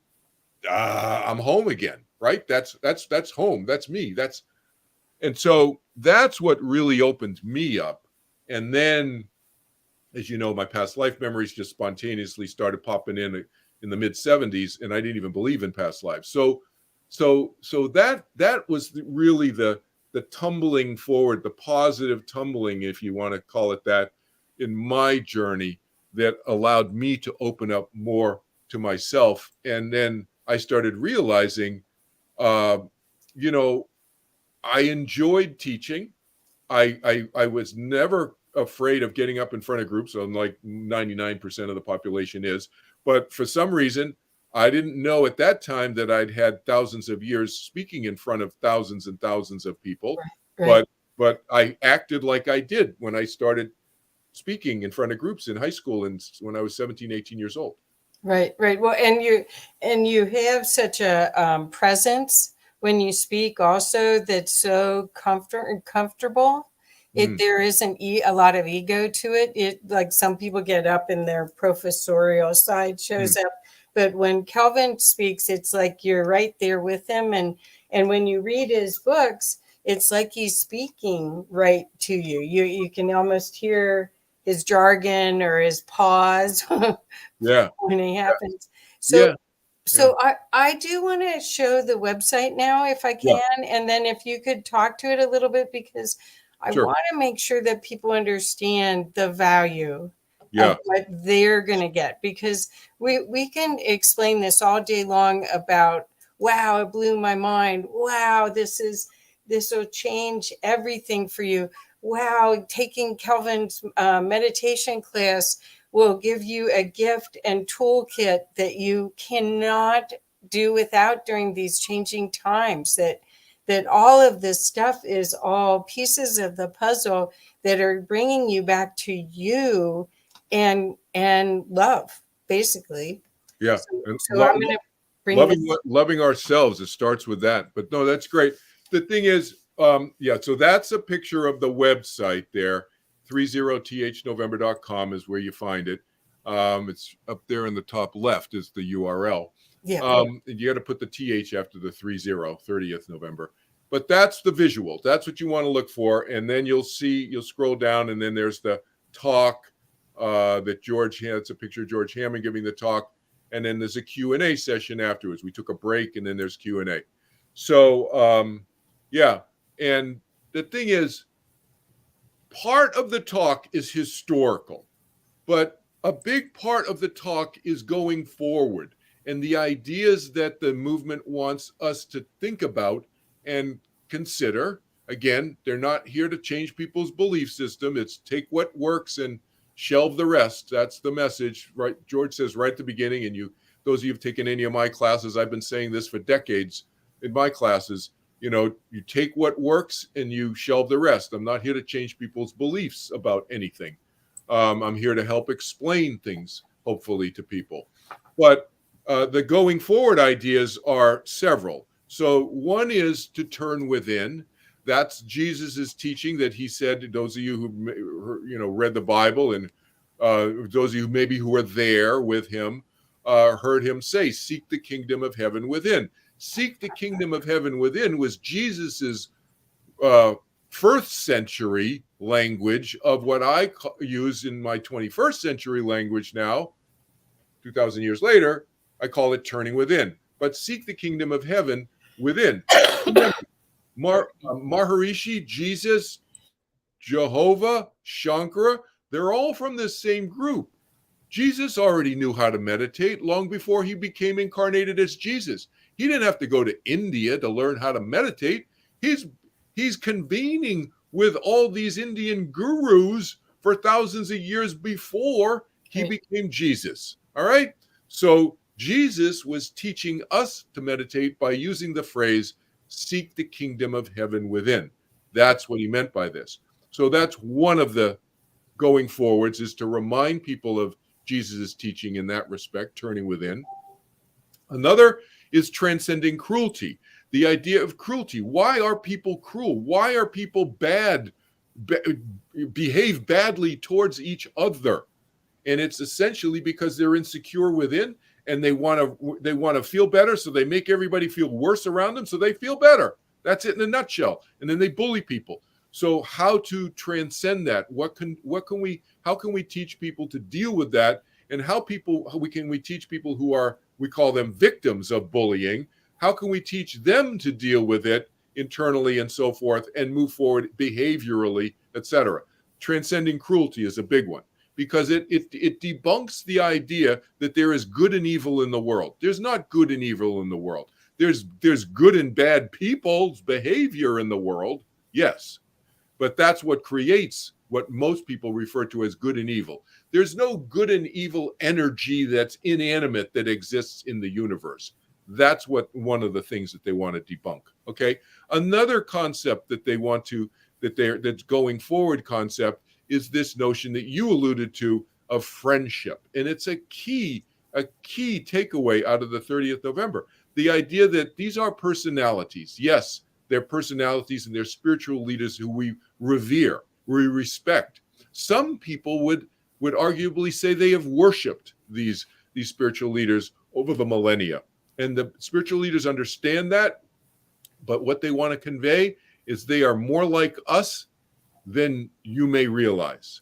I'm home again, right? That's home. That's me. And so that's what really opened me up. And then, as you know, my past life memories just spontaneously started popping in the mid 70s, and I didn't even believe in past lives. So that was really the tumbling forward, the positive tumbling, if you want to call it that, in my journey that allowed me to open up more to myself. And then I started realizing, I enjoyed teaching. I was never afraid of getting up in front of groups, unlike 99% of the population is. But for some reason, I didn't know at that time that I'd had thousands of years speaking in front of thousands and thousands of people. Right. But I acted like I did when I started speaking in front of groups in high school and when I was 17, 18 years old. Right. Well, and you have such a presence when you speak also that's so comfortable. There isn't a lot of ego to it. Like some people get up and their professorial side shows up, but when Kelvin speaks, it's like you're right there with him. And when you read his books, it's like he's speaking right to you. You can almost hear his jargon or his pause when it happens. So I do want to show the website now if I can. And then if you could talk to it a little bit, because I want to make sure that people understand the value of what they're going to get, because we can explain this all day long about, wow, it blew my mind. Wow, this will change everything for you. Wow, taking Kelvin's meditation class will give you a gift and toolkit that you cannot do without during these changing times. That all of this stuff is all pieces of the puzzle that are bringing you back to you and love, basically. Yeah. So I'm going to bring loving ourselves. It starts with that. But no, that's great. The thing is, so that's a picture of the website there. 30thnovember.com is where you find it. It's up there in the top left is the URL. You got to put the TH after the 30th November. But that's the visual. That's what you want to look for. And then you'll scroll down, and then there's the talk that George had. It's a picture of George Hammond giving the talk. And then there's a Q&A session afterwards. We took a break, and then there's Q&A. So, and the thing is, part of the talk is historical, but a big part of the talk is going forward and the ideas that the movement wants us to think about and consider. Again, they're not here to change people's belief system. It's take what works and shelve the rest. That's the message, right? George says right at the beginning, and those of you who've taken any of my classes, I've been saying this for decades in my classes. You take what works and you shelve the rest. I'm not here to change people's beliefs about anything. I'm here to help explain things, hopefully, to people. But the going forward ideas are several. So one is to turn within. That's Jesus's teaching that he said. Those of you who read the Bible, and those of you maybe who were there with him, heard him say, "Seek the kingdom of heaven within." Seek the kingdom of heaven within was Jesus's first century language of what I use in my 21st century language now, 2,000 years later. I call it turning within. But seek the kingdom of heaven within. Maharishi, Jesus, Jehovah, Shankara, they're all from this same group. Jesus already knew how to meditate long before he became incarnated as Jesus. He didn't have to go to India to learn how to meditate. He's convening with all these Indian gurus for thousands of years before he became Jesus. All right? So Jesus was teaching us to meditate by using the phrase, seek the kingdom of heaven within. That's what he meant by this. So that's one of the going forwards, is to remind people of Jesus' teaching in that respect, turning within. Another is transcending cruelty. The idea of cruelty. Why are people cruel? Why are people bad, behave badly towards each other? And it's essentially because they're insecure within, and they want to feel better, so they make everybody feel worse around them so they feel better. That's it in a nutshell. And then they bully people. So how to transcend that? How can we teach people to deal with that? And how can we teach people who are, we call them victims of bullying, how can we teach them to deal with it internally and so forth and move forward behaviorally, etc.? Transcending cruelty is a big one, because it debunks the idea that there is good and evil in the world. There's not good and evil in the world. There's good and bad people's behavior in the world, yes. But that's what creates what most people refer to as good and evil. There's no good and evil energy that's inanimate that exists in the universe. That's one of the things that they want to debunk. Okay. Another concept that that's going forward concept is this notion that you alluded to of friendship. And it's a key takeaway out of the 30th November. The idea that these are personalities. Yes, they're personalities and they're spiritual leaders who we revere, we respect. Some people would arguably say they have worshipped these spiritual leaders over the millennia. And the spiritual leaders understand that, but what they want to convey is they are more like us than you may realize.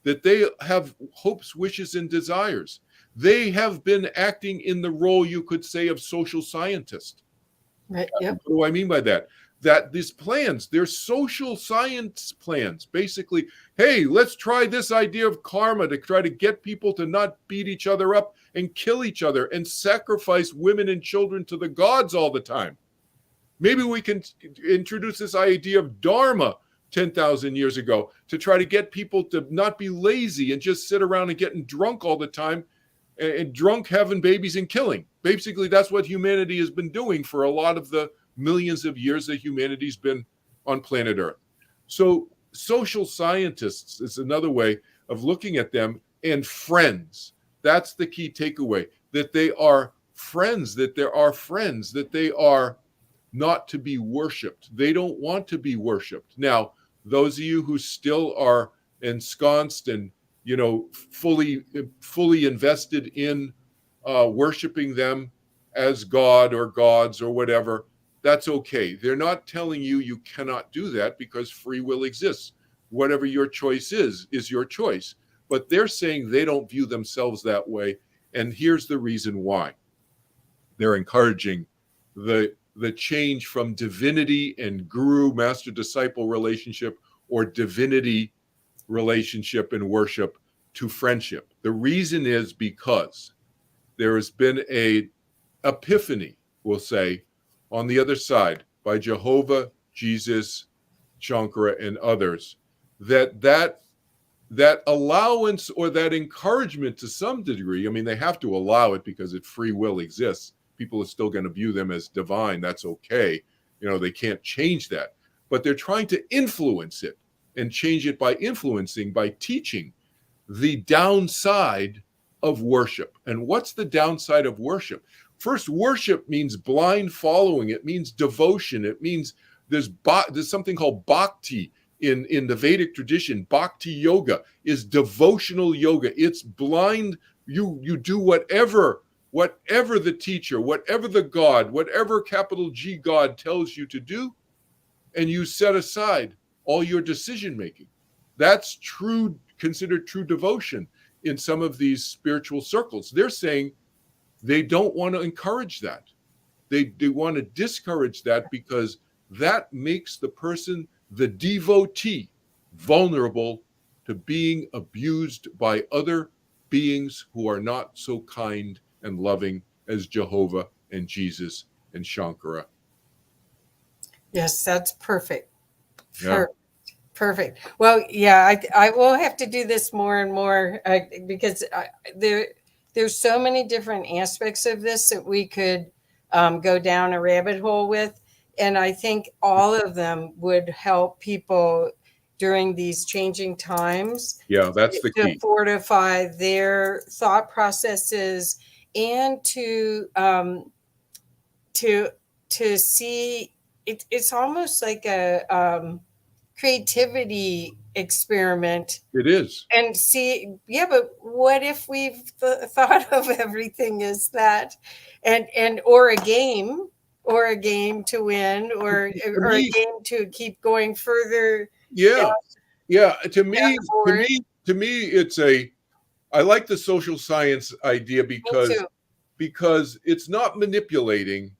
That they have hopes, wishes, and desires. They have been acting in the role, you could say, of social scientist. Right. Yep. What do I mean by that? That these plans, they're social science plans. Basically, hey, let's try this idea of karma to try to get people to not beat each other up and kill each other and sacrifice women and children to the gods all the time. Maybe we can introduce this idea of dharma 10,000 years ago to try to get people to not be lazy and just sit around and getting drunk all the time, and drunk, having babies, and killing. Basically, that's what humanity has been doing for a lot of the millions of years that humanity's been on planet Earth. So social scientists is another way of looking at them, and friends. That's the key takeaway, that they are friends, that there are friends, that they are not to be worshipped. They don't want to be worshipped. Now, those of you who still are ensconced and fully invested in worshiping them as God or gods or whatever, that's okay. They're not telling you cannot do that, because free will exists. Whatever your choice is your choice. But they're saying they don't view themselves that way. And here's the reason why. They're encouraging the change from divinity and guru, master-disciple relationship, or divinity relationship and worship, to friendship. The reason is because there has been a epiphany, we'll say, on the other side by Jehovah, Jesus, Shankara, and others, that allowance or that encouragement to some degree, I mean, they have to allow it because free will exists. People are still going to view them as divine. That's okay. They can't change that, but they're trying to influence it and change it by influencing, by teaching the downside of worship. And what's the downside of worship? First, worship means blind following. It means devotion. It means there's something called bhakti in the Vedic tradition. Bhakti yoga is devotional yoga. It's blind. You do whatever the teacher, whatever the God, whatever capital G God tells you to do, and you set aside all your decision making. That's considered true devotion in some of these spiritual circles. They're saying they don't want to encourage that. They want to discourage that because that makes the person, the devotee, vulnerable to being abused by other beings who are not so kind and loving as Jehovah and Jesus and Shankara. Yes, that's perfect. Yeah. Perfect. Well, yeah, I will have to do this more and more because there's so many different aspects of this that we could go down a rabbit hole with. And I think all of them would help people during these changing times. Yeah, that's the key. To fortify their thought processes and to see it. It's almost like a creativity experiment. It is. And see, yeah, but what if we've thought of everything as that, or a game to win, or a game to keep going further. Yeah. To me, it's I like the social science idea because it's not manipulating,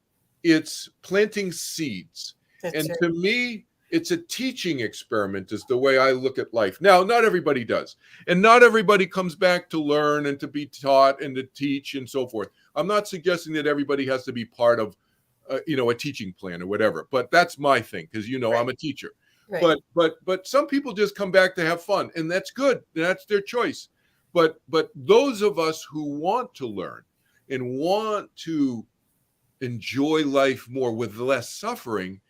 it's planting seeds. That's right. To me, it's a teaching experiment is the way I look at life. Now, not everybody does. And not everybody comes back to learn and to be taught and to teach and so forth. I'm not suggesting that everybody has to be part of, a teaching plan or whatever. But that's my thing because, right. I'm a teacher. Right. But some people just come back to have fun. And that's good. That's their choice. But those of us who want to learn and want to enjoy life more with less suffering,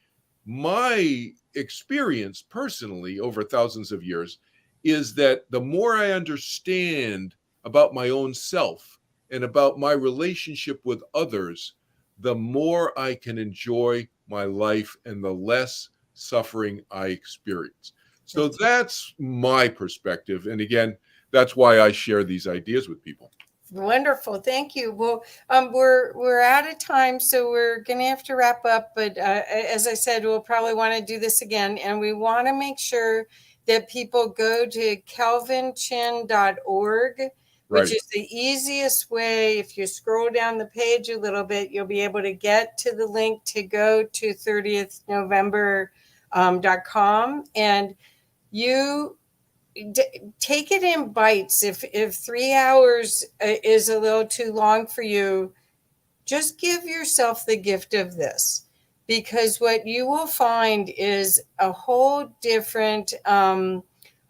my experience personally over thousands of years is that the more I understand about my own self and about my relationship with others, the more I can enjoy my life and the less suffering I experience. So that's my perspective. And again, that's why I share these ideas with people. Wonderful. Thank you. Well, we're out of time, so we're going to have to wrap up. But as I said, we'll probably want to do this again. And we want to make sure that people go to kelvinchin.org, which is the easiest way. If you scroll down the page a little bit, you'll be able to get to the link to go to 30thnovember.com. And you take it in bites. If 3 hours is a little too long for you, just give yourself the gift of this, because what you will find is a whole different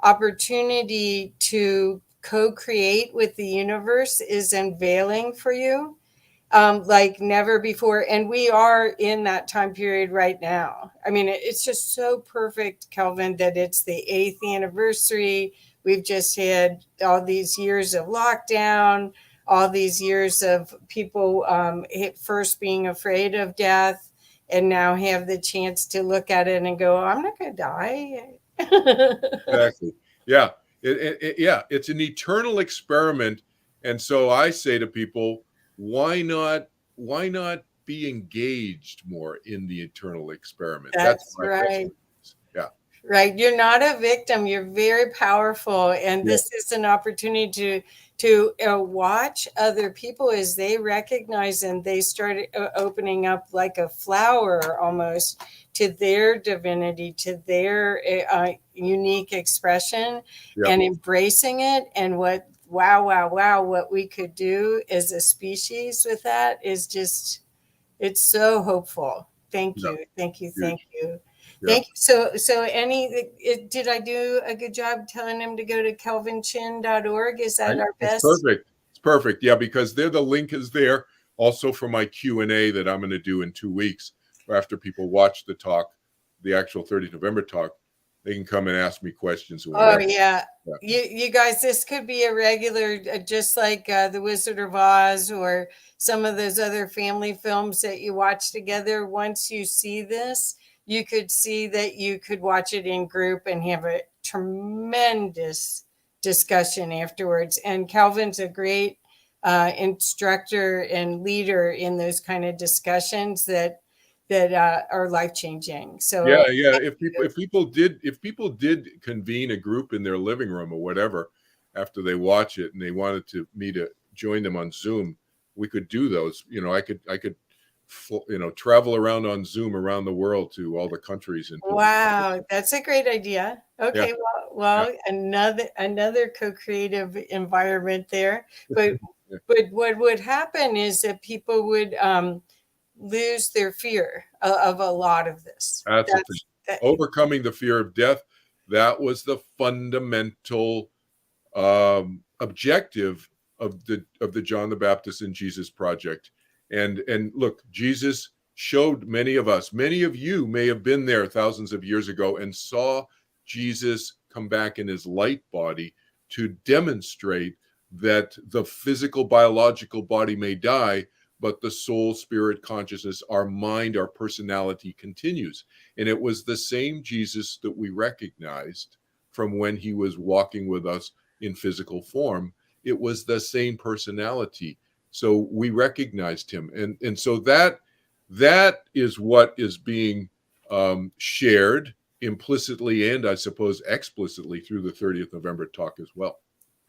opportunity to co-create with the universe is unveiling for you like never before. And we are in that time period right now. I mean, it's just so perfect, Kelvin, that it's the 8th anniversary. We've just had all these years of lockdown, all these years of people first being afraid of death, and now have the chance to look at it and go, I'm not going to die. Exactly. Yeah. It's an eternal experiment. And so I say to people, why not be engaged more in the eternal experiment? That's right. Yeah. Right. You're not a victim. You're very powerful. And this is an opportunity to watch other people as they recognize and they start opening up like a flower almost to their divinity, to their unique expression, and embracing it. And wow, what we could do as a species with that is just, it's so hopeful. Thank you. Thank you. Thank you. Thank you. So did I do a good job telling them to go to kelvinchin.org? Is that our best? It's perfect. Yeah, because the link is there also for my Q&A that I'm going to do in 2 weeks after people watch the talk, the actual 30th November talk, they can come and ask me questions or Oh whatever. yeah. Yeah. You guys, this could be a regular, just like The Wizard of Oz or some of those other family films that you watch together. Once you see this, you could see that you could watch it in group and have a tremendous discussion afterwards. And Calvin's a great instructor and leader in those kind of discussions that are life changing. So Yeah, yeah. If people did convene a group in their living room or whatever after they watch it and they wanted me to join them on Zoom, we could do those. You know, I could travel around on Zoom around the world to all the countries and wow, that's a great idea. yeah, Okay, well, another co-creative environment there. But yeah. what would happen is that people would lose their fear of a lot of this. That's the thing. Overcoming the fear of death. That was the fundamental objective of the John the Baptist and Jesus Project. And look, Jesus showed many of you may have been there thousands of years ago and saw Jesus come back in his light body to demonstrate that the physical biological body may die, but the soul, spirit, consciousness, our mind, our personality continues. And it was the same Jesus that we recognized from when he was walking with us in physical form. It was the same personality. So we recognized him. And so that is what is being shared implicitly and I suppose explicitly through the 30th November talk as well.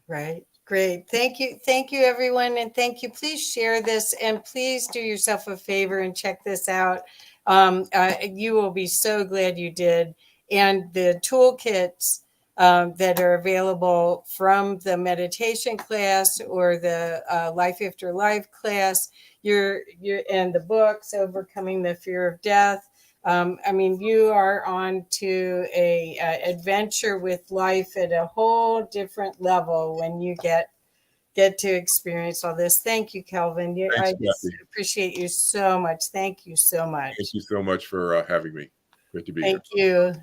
Right. Great. Thank you, everyone. And thank you. Please share this and please do yourself a favor and check this out. You will be so glad you did. And the toolkits that are available from the meditation class or the Life After Life class, and the books, Overcoming the Fear of Death. I mean, you are on to a adventure with life at a whole different level when you get to experience all this. Thank you, Kelvin. Thanks, I just Kathy. appreciate you so much. Thank you so much. Thank you so much for having me. Great to be here. Thank you.